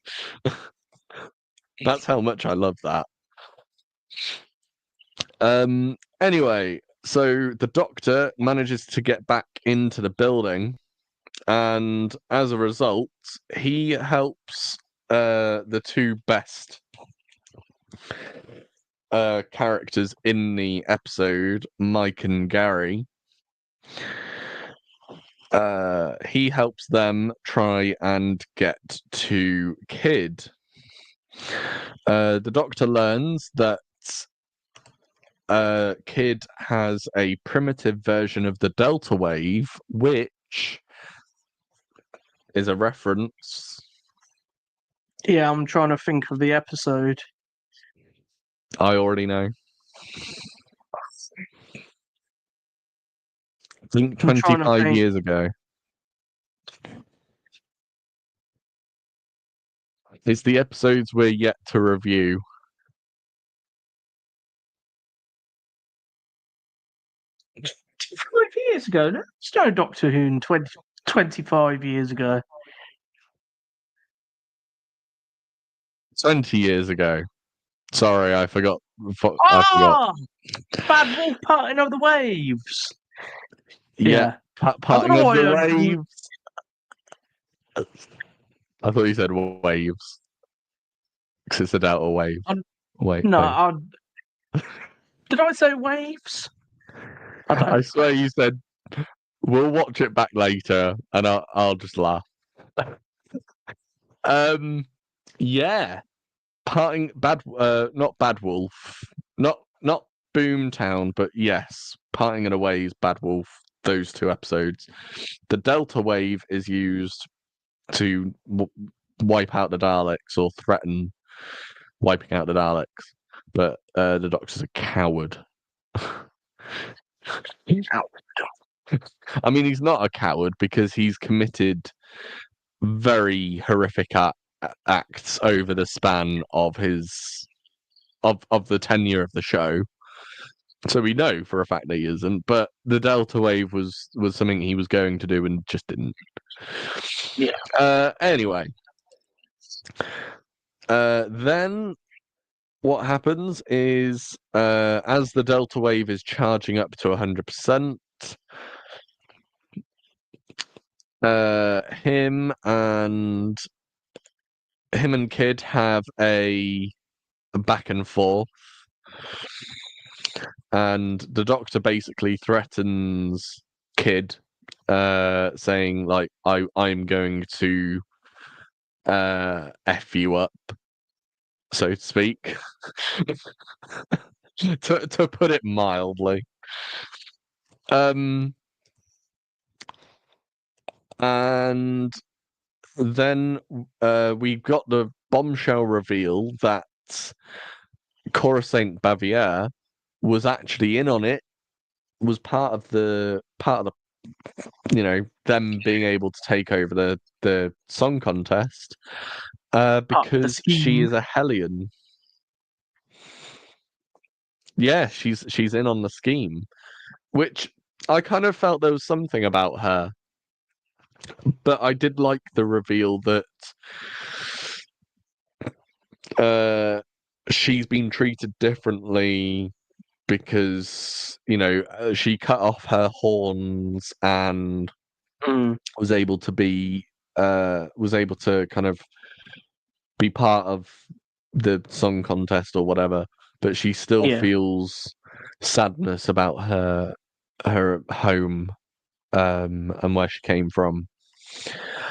That's how much I love that. Anyway, so the Doctor manages to get back into the building, and as a result, he helps the two best characters in the episode, Mike and Gary. He helps them try and get to Kid. The Doctor learns that Kid has a primitive version of the Delta Wave, which is a reference. Yeah, I'm trying to think of the episode. I already know. I think 25 years ago. It's the episodes we're yet to review. 5 years ago, no? It's no Doctor Who in 25 years ago. 20 years ago. Sorry, I forgot. I forgot. Bad Wolf Parting of the Waves. Yeah. Parting of the Waves. I thought you said waves. Because it's a Delta Wave. Wait. No, did I say waves? I swear you said we'll watch it back later, and I'll just laugh. Yeah, not Bad Wolf, not Boomtown, but yes, Parting of the Waves, Bad Wolf. Those two episodes. The Delta Wave is used to wipe out the Daleks or threaten wiping out the Daleks, but the Doctor's a coward. I mean, he's not a coward because he's committed very horrific acts over the span of the tenure of the show. So we know for a fact that he isn't. But the Delta Wave was something he was going to do and just didn't. Yeah. Anyway, Then what happens is, as the delta wave is charging up to 100%, him and Kid have a back and forth, and the Doctor basically threatens Kid, saying like, I'm going to F you up, so to speak. to put it mildly. And then we've got the bombshell reveal that Coruscant Bavière was actually in on it, was part of the them being able to take over the song contest, because she is a Hellion. Yeah, she's in on the scheme, which I kind of felt there was something about her, but I did like the reveal that she's been treated differently because she cut off her horns and was able to kind of be part of the song contest or whatever, but she still feels sadness about her home, and where she came from.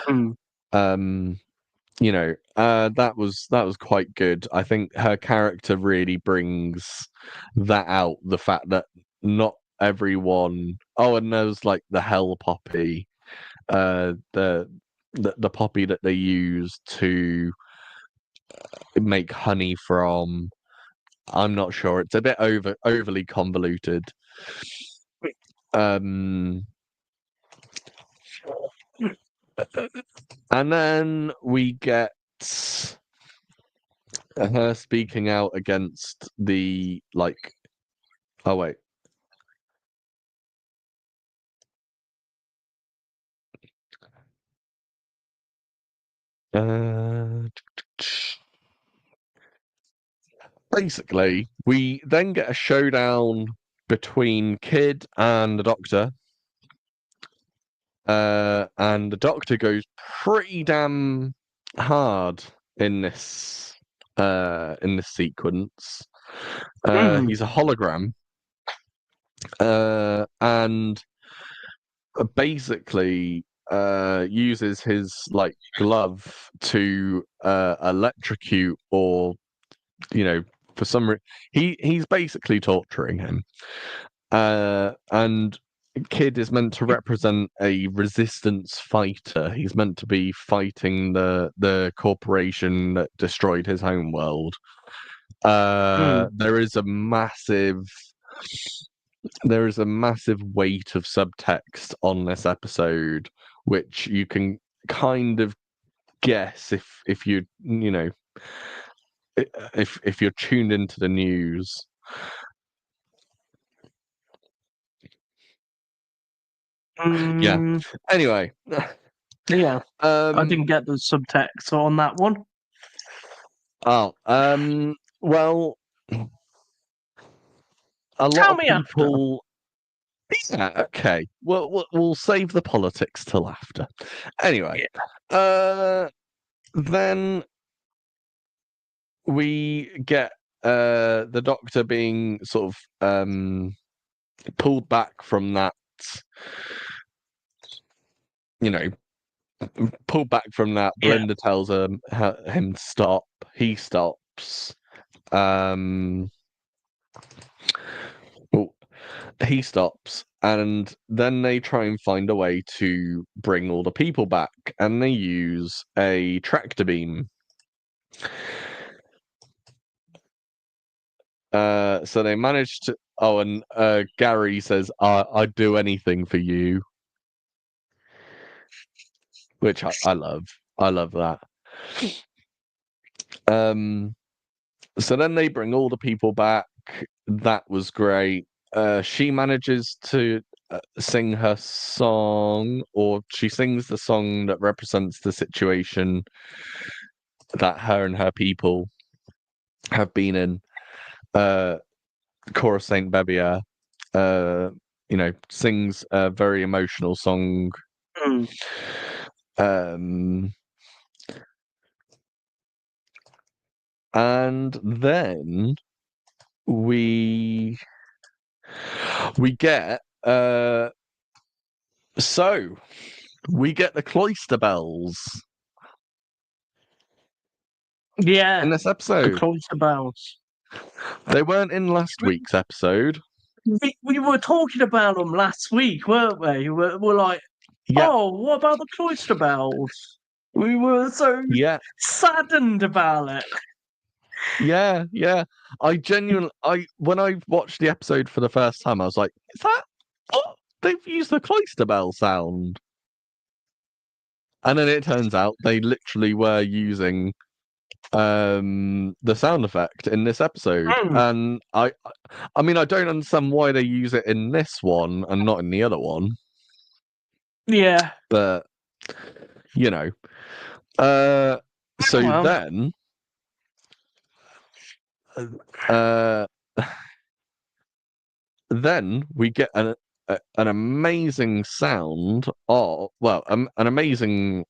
That was quite good. I think her character really brings that out, the fact that not everyone. Oh, and there's like the hell poppy, the poppy that they use to make honey from. I'm not sure. It's a bit overly convoluted. And then we get her speaking out against the oh wait. Basically, we then get a showdown between Kid and the Doctor. And the Doctor goes pretty damn hard in this sequence. He's a hologram, and basically uses his glove to electrocute, or for some reason he's basically torturing him. And Kid is meant to represent a resistance fighter. He's meant to be fighting the corporation that destroyed his home world. There is a massive weight of subtext on this episode, which you can kind of guess if you if you're tuned into the news. Yeah. Anyway. Yeah. I didn't get the subtext on that one. Oh, well, a lot of people. Yeah, okay. Well, we'll save the politics till after. Anyway, then we get the Doctor being sort of pulled back from that. Pulled back from that. Belinda tells him to stop. He stops. He stops, and then they try and find a way to bring all the people back, and they use a tractor beam. So they managed to. Oh, and Gary says, "I'd do anything for you," which I love. I love that. So then they bring all the people back. That was great. She manages to sing her song, or she sings the song that represents the situation that her and her people have been in. Chorus Saint Bebia, sings a very emotional song. And then we get we get the cloister bells. Yeah, in this the episode. cloister bells. They weren't in last week's episode. We were talking about them last week, weren't we? We're like, Yeah, oh, what about the cloister bells? We were so yeah, saddened about it. yeah. When I watched the episode for the first time, I was like, is that what? They've used the cloister bell sound. And then it turns out they literally were using the sound effect in this episode. And I mean, I don't understand why they use it in this one and not in the other one. Yeah. But so well. then we get an amazing sound of an amazing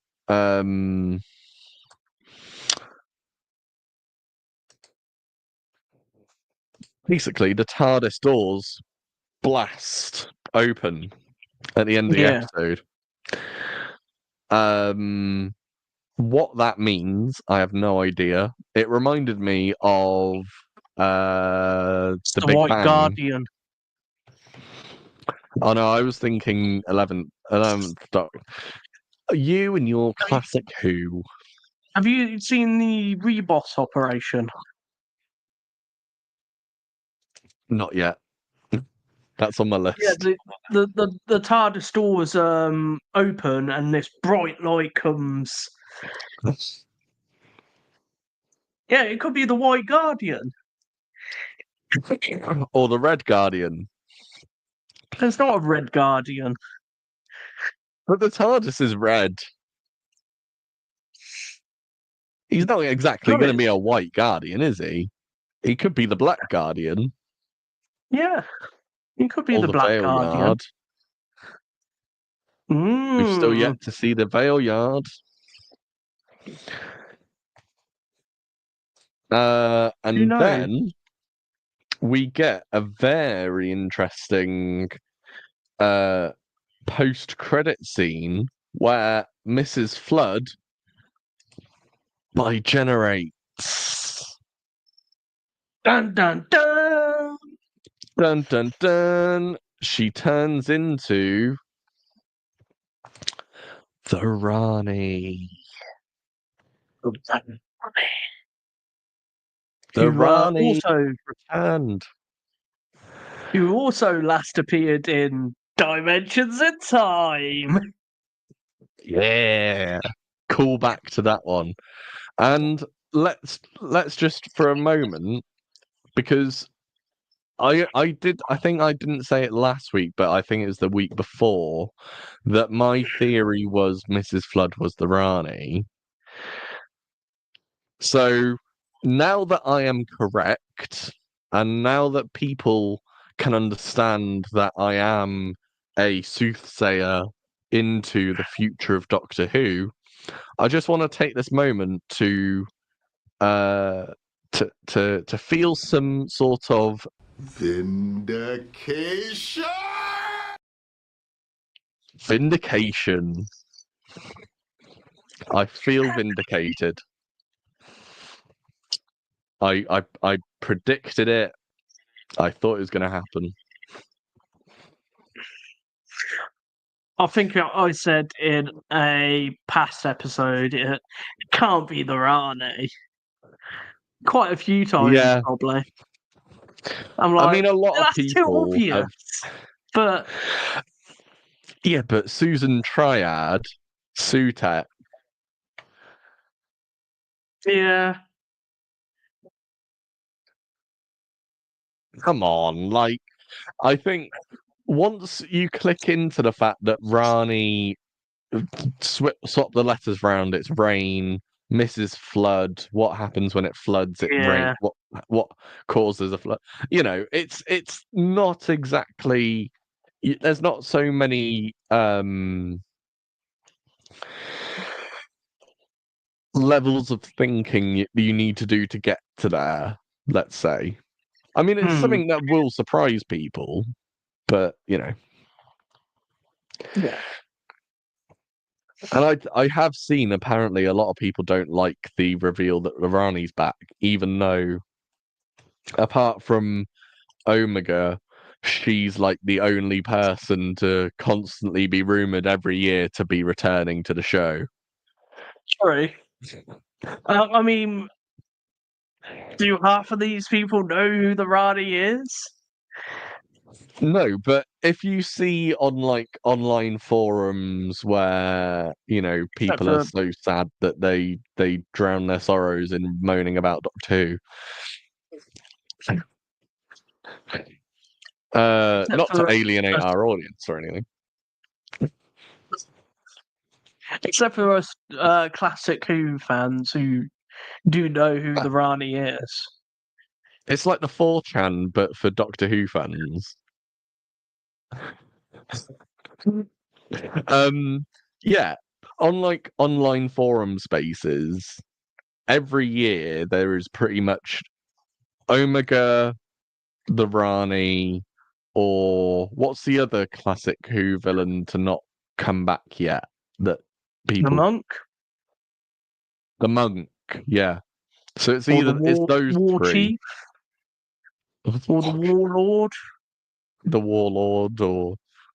basically the TARDIS doors blast open at the end of the episode. What that means, I have no idea. It reminded me of the Big White Bang. Guardian. Oh no, I was thinking 11th Doctor. You and your classic Who. Have you seen the Reboss operation? Not yet. That's on my list. Yeah, the TARDIS doors open and this bright light comes. Yeah, it could be the White Guardian. Or the Red Guardian. It's not a Red Guardian. But the TARDIS is red. He's not exactly going to be a White Guardian, is he? He could be the Black Guardian. Yeah, he could be or the Black Veil Guardian. Yard. We've still yet to see the Veil Yard. And then we get a very interesting post-credit scene where Mrs. Flood generates. Dun dun dun. Dun dun dun. She turns into the Rani. The Rani returned. Who also last appeared in Dimensions in Time. Yeah. Call back to that one. And let's just for a moment, because I think I didn't say it last week, but I think it was the week before, that my theory was Mrs. Flood was the Rani. So now that I am correct, and now that people can understand that I am a soothsayer into the future of Doctor Who, I just want to take this moment to feel some sort of vindication. I feel vindicated. I predicted it. I thought it was going to happen. I think I said in a past episode, it can't be the Rani. Quite a few times, probably. I'm like, I mean, a lot of people too obvious. But yeah, but Susan Triad, Sutek. Yeah. Come on, I think once you click into the fact that Rani swap the letters round, it's rain, Mrs. Flood, what happens when it floods, it rain, Yeah. what causes a flood. It's not exactly, there's not so many levels of thinking you need to do to get to there, let's say. I mean, it's something that will surprise people, but Yeah. and I have seen apparently a lot of people don't like the reveal that Rani's back, even though apart from Omega, she's like the only person to constantly be rumored every year to be returning to the show. True. I mean, do half of these people know who the Rani is? No, but if you see on like online forums where, Except people are for so sad that they drown their sorrows in moaning about Doctor Who. except Not to for alienate us, our audience or anything. except for us classic Who fans who do know who the Rani is. It's like the 4chan, but for Doctor Who fans. Yeah, on like online forum spaces, every year there is pretty much Omega, the Rani, or what's the other classic Who villain to not come back yet? That The people, monk the monk, yeah. So or the it's those war three, chief or the warlord. the warlord,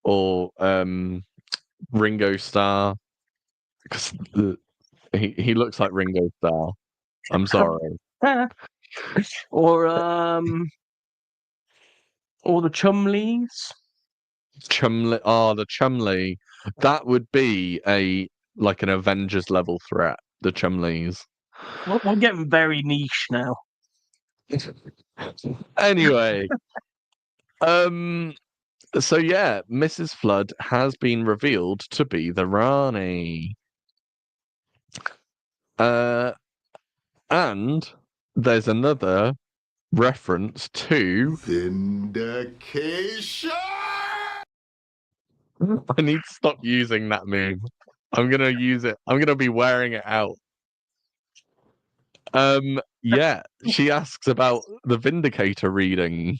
or Ringo Starr, because he looks like Ringo Starr. I'm sorry. or or the Chumleys. Chumley, the Chumley. That would be like an Avengers level threat. The Chumleys. We're getting very niche now. Anyway, um, so yeah, Mrs. Flood has been revealed to be the Rani. And there's another reference to Vindication. I need to stop using that meme. I'm gonna use it. I'm gonna be wearing it out. Yeah, she asks about the Vindicator readings,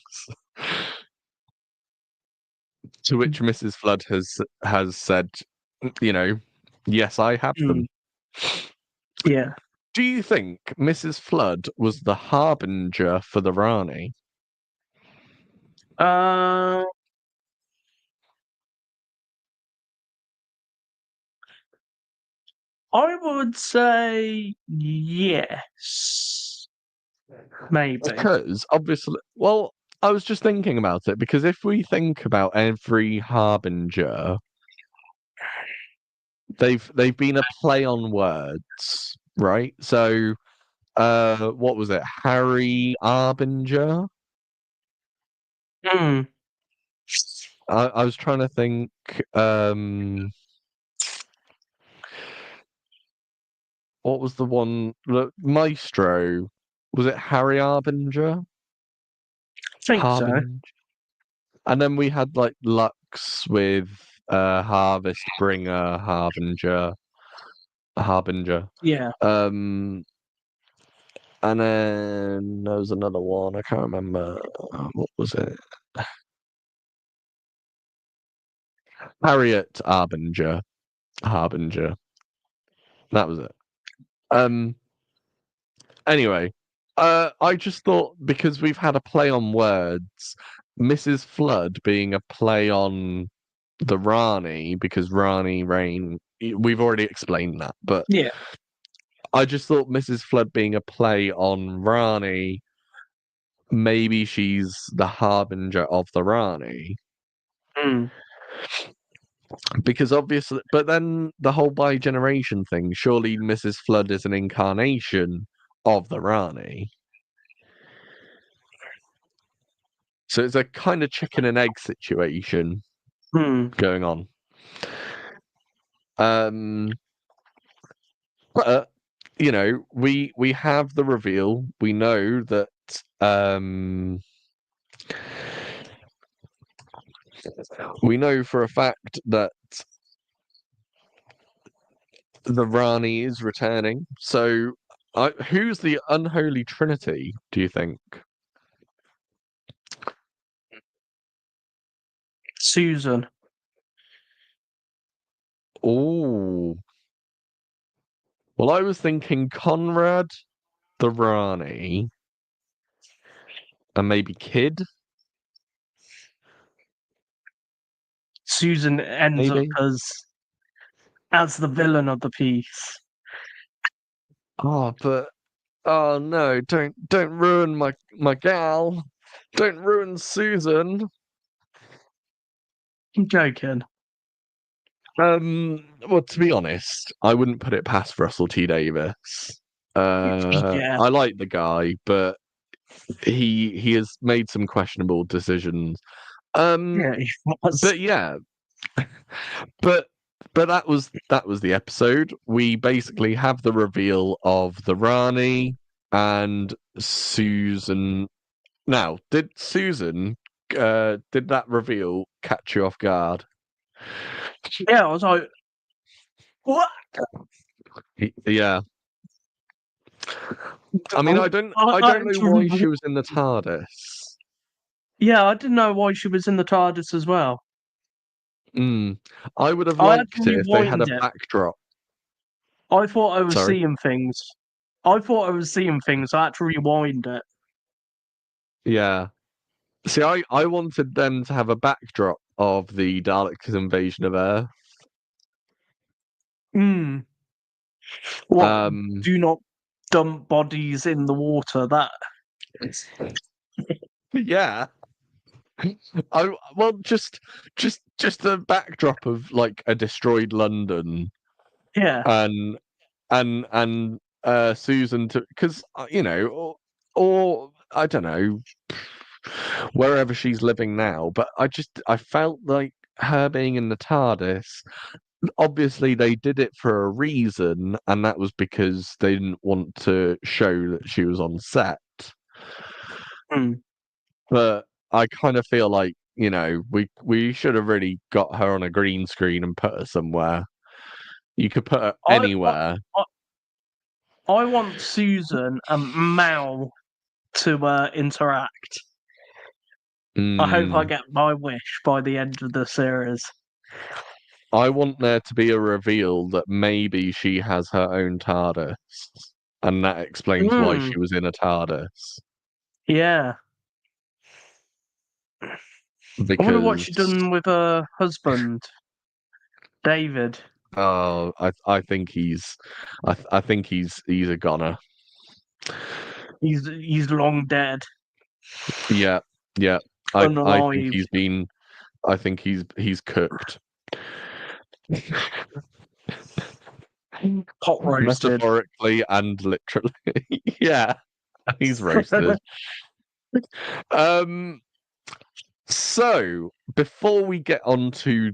to which Mrs. Flood has said, yes, I have them. Yeah. Do you think Mrs. Flood was the harbinger for the Rani? Uh, I would say yes. Maybe. Because obviously, well, I was just thinking about it because if we think about every harbinger, they've been a play on words, right? So, what was it? Harry Arbinger? Hmm. I was trying to think. What was the one? Maestro. Was it Harry Arbinger? Think so. Harbinger. And then we had like Lux with Harvest Bringer, Harbinger. Yeah. And then there was another one. I can't remember. What was it? Harriet Harbinger. That was it. Anyway, I just thought because we've had a play on words, Mrs. Flood being a play on the Rani, because Rani Rain, we've already explained that, but Yeah. I just thought Mrs. Flood being a play on Rani, maybe she's the harbinger of the Rani. Hmm. Because obviously, but then the whole bi-generation thing, surely Mrs. Flood is an incarnation of the Rani. So it's a kind of chicken and egg situation going on. But we have the reveal. We know that we know for a fact that the Rani is returning. So, who's the unholy trinity, do you think? Susan. Oh, well, I was thinking Conrad, the Rani, and maybe Kid, Susan ends up maybe. as the villain of the piece. Oh no, don't ruin my gal. Don't ruin Susan. I'm joking. Well, to be honest, I wouldn't put it past Russell T Davies. Yeah. I like the guy, but he has made some questionable decisions. Yeah, he was. But yeah, but that was the episode. We basically have the reveal of the Rani and Susan. Now, did Susan did that reveal catch you off guard? Yeah, I was like, what? Yeah. I mean, I I don't know why actually, she was in the TARDIS. yeah, I didn't know why she was in the TARDIS as well. Mm. I would have I had liked to it if they had a rewind it. backdrop. I thought I was Sorry. seeing things. I thought I was seeing things. I had to rewind it. Yeah. See, I wanted them to have a backdrop of the Daleks' invasion of Earth. Hmm. What? Um, Do not dump bodies in the water. That. yeah. Well, just the backdrop of like a destroyed London Yeah. and Susan to because or I don't know wherever she's living now, but I felt like her being in the TARDIS. Obviously, they did it for a reason, and that was because they didn't want to show that she was on set. Hmm. But I kind of feel like we should have really got her on a green screen and put her somewhere. You could put her I, I anywhere. I want Susan and Mal to interact. I hope I Mm. get my wish by the end of the series. I want there to be a reveal that maybe she has her own TARDIS, and that explains why Hmm. she was in a TARDIS. Yeah. I wonder what Because she's done with her husband, David. I think I think he's a goner. He's long dead, Yeah, yeah. I think unalive, I think he's cooked. hot roasted. Metaphorically and literally. Yeah, he's roasted. Um, so before we get on to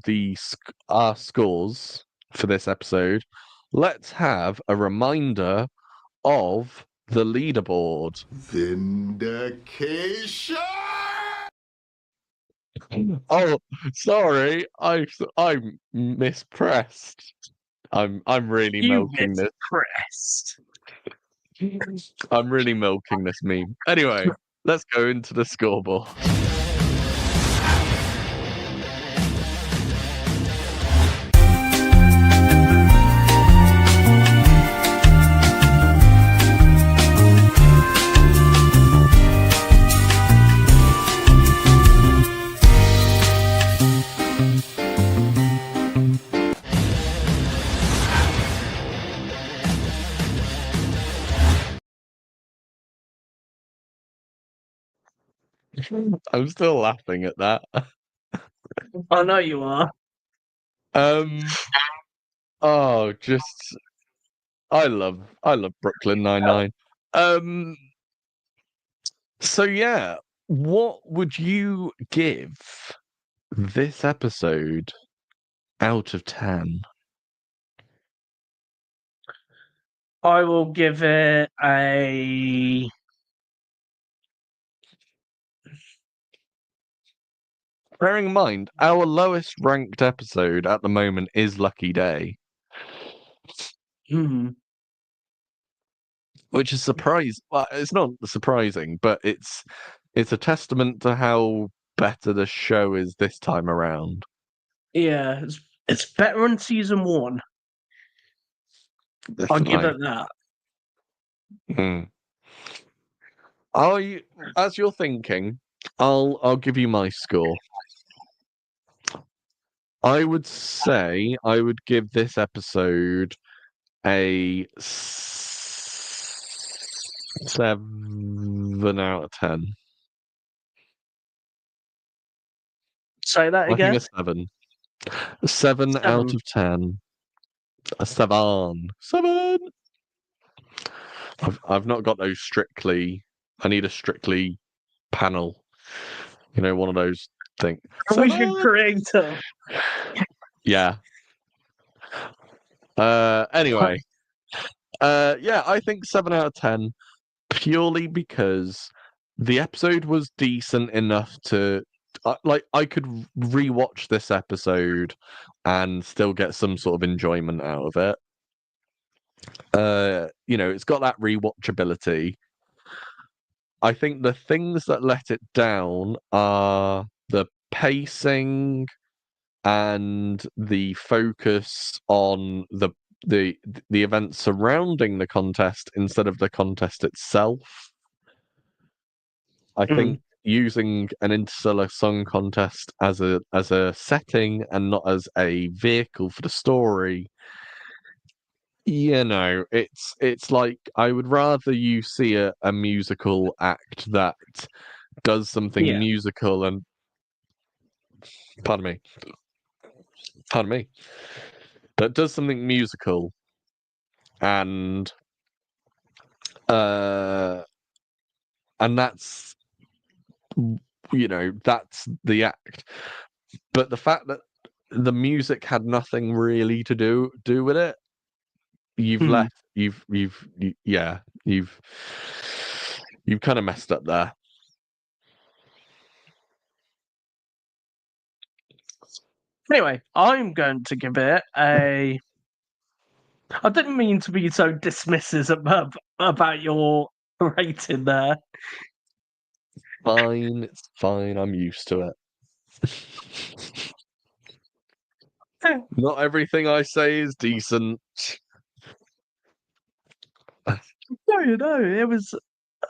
our scores for this episode, let's have a reminder of the leaderboard. Vindication! Oh, sorry, I'm mispressed. I'm really You milking this. mispressed. I'm really milking this meme. Anyway, let's go into the scoreboard. I'm still laughing at that. I know you are. Um. Oh, just I love Brooklyn Nine-Nine. Um. So yeah, what would you give this episode out of 10? I will give it a. Bearing in mind, our lowest ranked episode at the moment is Lucky Day, which is surprise. Well, it's not surprising, but it's a testament to how better the show is this time around. Yeah, it's better than season 1. I'll give Definitely. it that. As you're thinking, I'll give you my score. I would say I would give this episode a 7 out of 10. Say that I think again. a 7. A 7 out 7. of 10. A 7. 7. I've not got those strictly. I need a strictly panel. You know, one of those things. We should create a. Yeah. Anyway. Yeah, I think 7 out of 10 purely because the episode was decent enough to I could rewatch this episode and still get some sort of enjoyment out of it. It's got that rewatchability. I think the things that let it down are the pacing and the focus on the events surrounding the contest instead of the contest itself. I think using an Interstellar Song Contest as a setting and not as a vehicle for the story, it's like I would rather you see a musical act that does something Yeah. musical and pardon me, that does something musical and uh and that's that's the act. But the fact that the music had nothing really to do with it, you've left you've kind of messed up there. Anyway, I'm going to give it a. I didn't mean to be so dismissive about your rating there. Fine, it's fine. I'm used to it. Not everything I say is decent. No, it was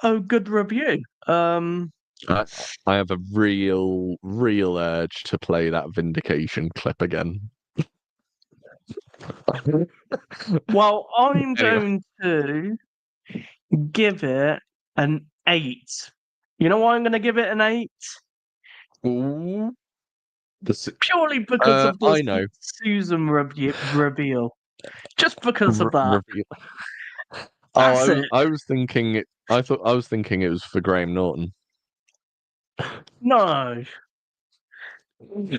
a good review. I, I have a real urge to play that Vindication clip again. Well, I'm Anyway. going to give it an 8. You know why I'm going to give it an 8? Ooh, Purely because of I the know. Susan reveal. Just because of that. Reveal. That's it. I was thinking. I was thinking it was for Graham Norton. No.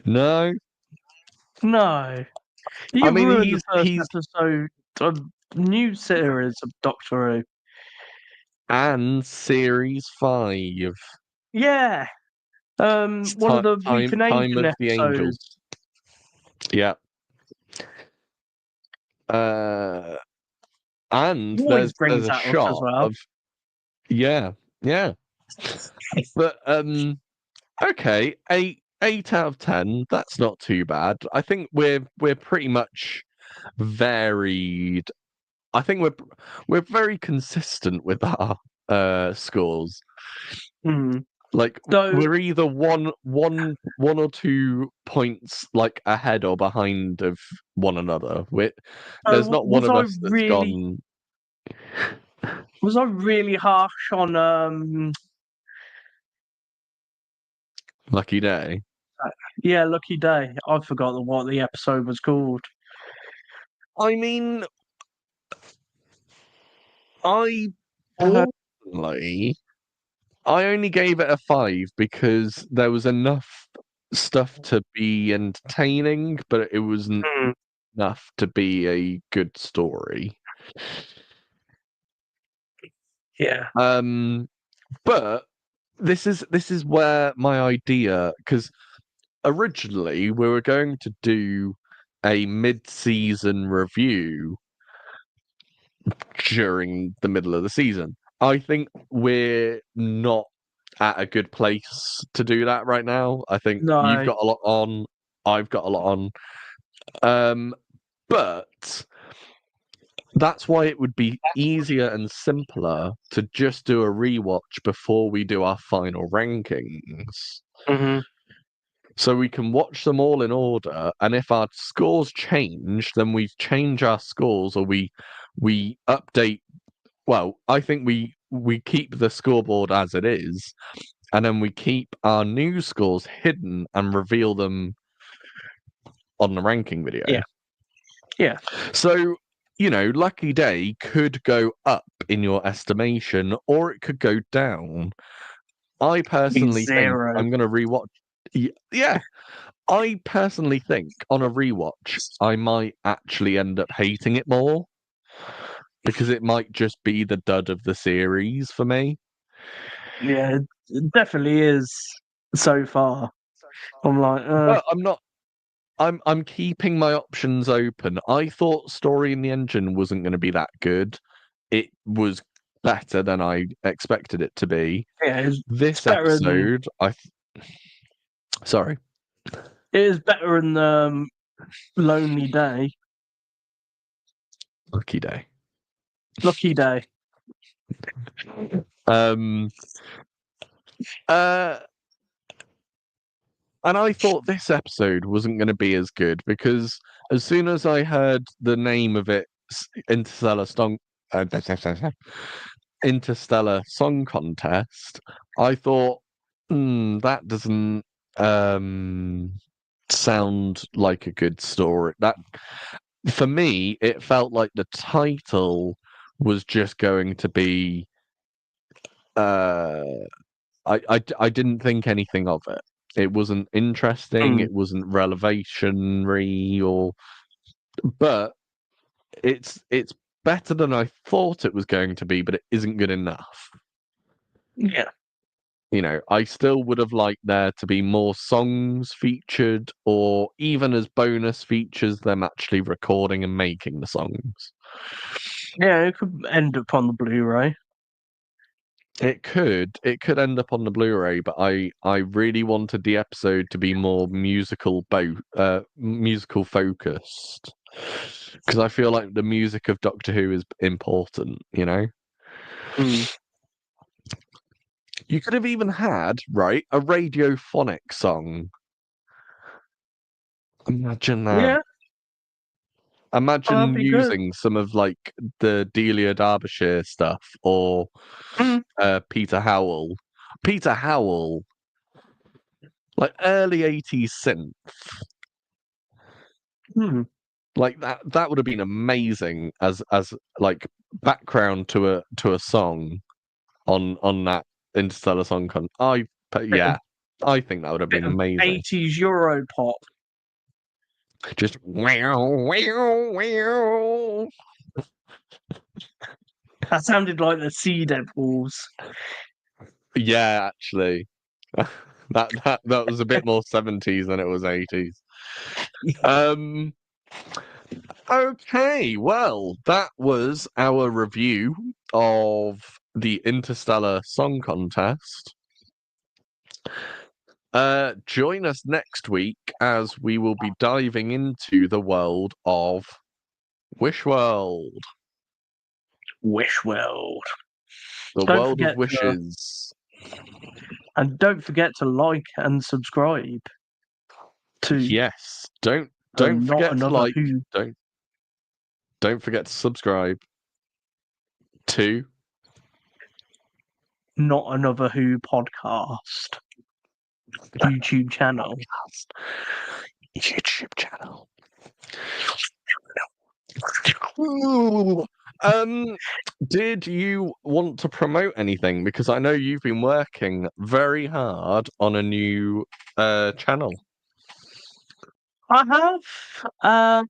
No, No. I You mean ruined the first he's episode of new series of Doctor Who. and series 5. Yeah. One of the Weeping Time Angel of the Angels. episodes. Yeah. And He always there's brings a that up as shot well. of yeah. But okay, 8 out of 10. That's not too bad. I think we're pretty much varied. I think we're very consistent with our scores. Like So, we're either one or 2 points like ahead or behind of one another. There's not one was of I us that's really gone harsh on lucky day. yeah, Lucky Day. I forgot what the episode was called. I mean, I Uh, personally, I only gave it a 5 because there was enough stuff to be entertaining, but it wasn't enough to be a good story. Yeah. But this is where my idea, because originally we were going to do a mid-season review during the middle of the season. I think we're not at a good place to do that right now. I think you've No. got a lot on, I've got a lot on. But that's why it would be easier and simpler to just do a rewatch before we do our final rankings. Hmm. So we can watch them all in order, and if our scores change, then we change our scores, or we update. Well, I think we keep the scoreboard as it is, and then we keep our new scores hidden and reveal them on the ranking video. Yeah. Yeah. So, Lucky Day could go up in your estimation, or it could go down. I personally think 0. I'm going to rewatch. Yeah, I personally think on a rewatch, I might actually end up hating it more because it might just be the dud of the series for me. Yeah, it definitely is so far. I'm like, But I'm not. I'm keeping my options open. I thought Story in the Engine wasn't going to be that good. It was better than I expected it to be. yeah, it's This better than episode, sorry, it is better than Lonely Day, Lucky Day. Lucky Day. Um, uh, and I thought this episode wasn't going to be as good because as soon as I heard the name of it, Interstellar Song, Interstellar Song Contest, I thought, that doesn't sound like a good story. That for me, it felt like the title was just going to be. I didn't think anything of it. It wasn't interesting. Mm, It wasn't relevationary, but it's better than I thought it was going to be. But it isn't good enough. yeah, I still would have liked there to be more songs featured, or even as bonus features, them actually recording and making the songs. yeah. It could end up on the Blu-ray. It could end up on the Blu-ray, but I really wanted the episode to be more musical focused, because I feel like the music of Doctor Who is important. Mm. You could have even had, right, a radiophonic song. Imagine that. Yeah, that'd Imagine be good. using some of like the Delia Derbyshire stuff, or Mm. Peter Howell. Peter Howell, like early 80s synth. Mm. Like that would have been amazing as like background to a song on that Interstellar Song Contest. Bit of, Yeah, I think that would have bit been of amazing. 80s Euro pop. Just wow wow wow. That sounded like the Sea Devils. Yeah, actually, that was a bit more 70s than it was 80s. Um. Okay, well, that was our review of the Interstellar Song Contest. Join us next week as we will be diving into the world of Wish World, Wish World. the Don't world of forget to, wishes. and don't forget to like and subscribe to Yes, don't Not forget to Another like, Who, don't don't forget to subscribe to Not Another Who podcast YouTube channel. YouTube channel. Ooh. Did you want to promote anything? Because I know you've been working very hard on a new channel. I have.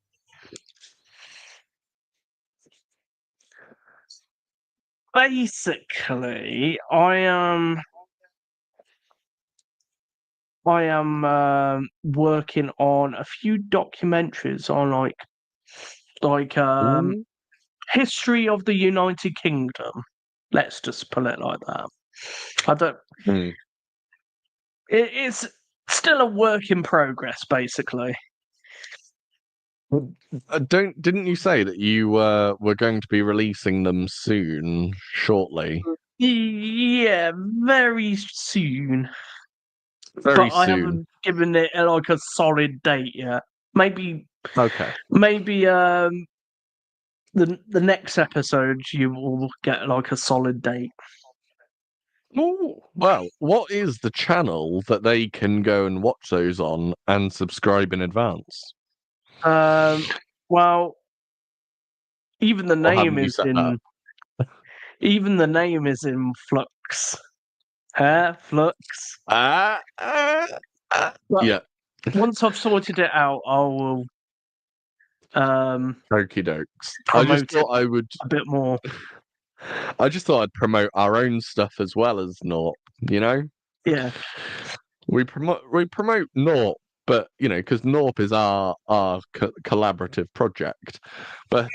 basically, I am working on a few documentaries on Ooh. history of the United Kingdom. Let's just put it like that. I don't. Hmm. It's still a work in progress, basically. Didn't you say that you were going to be releasing them soon, shortly? Yeah, very soon. Very But I soon. haven't given it like a solid date yet. Maybe Okay. the next episode you will get like a solid date. Oh, well, what is the channel that they can go and watch those on and subscribe in advance? Well, even the Or name haven't you is set that? in flux. Flux. Ah, ah, But yeah. once I've sorted it out, I will Okie dokes. I just promote it thought I would. a bit more. I just thought I'd promote our own stuff as well as NAWP. You know, Yeah. we promote NAWP, but because NAWP is our collaborative project. But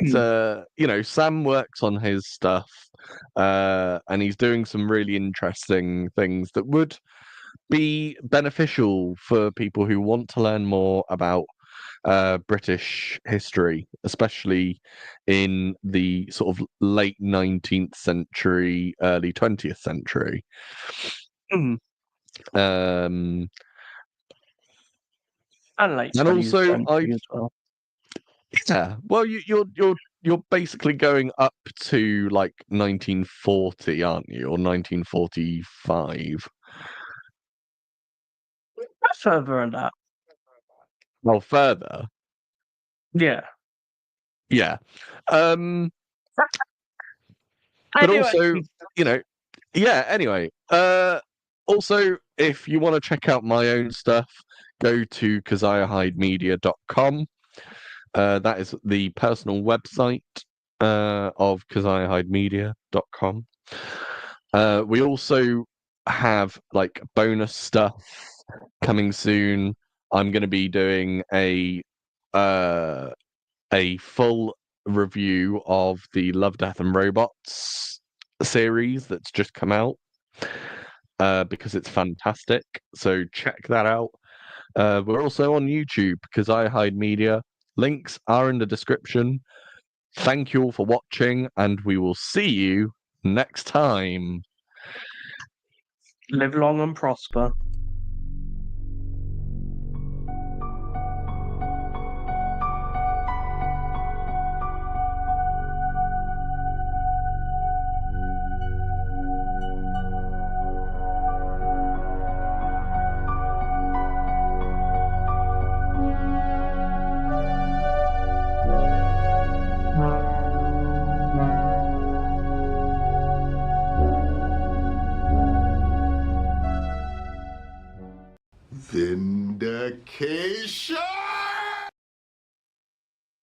Sam works on his stuff, and he's doing some really interesting things that would be beneficial for people who want to learn more about British history, especially in the sort of late 19th century, early 20th century. Mm. Um, And late and 20th also, century as well. well, you're basically going up to like 1940, aren't you, or 1945? Further than that. Well, further, Yeah. yeah. Um, but Anyway, also, you know, yeah. Anyway, also, if you want to check out my own stuff, go to keziahhydemedia.com. That is the personal website of keziahhydemedia.com. We also have like bonus stuff coming soon. I'm going to be doing a full review of the Love, Death and Robots series that's just come out because it's fantastic. So check that out. We're also on YouTube because I Hide Media. Links are in the description. Thank you all for watching, and we will see you next time. live long and prosper.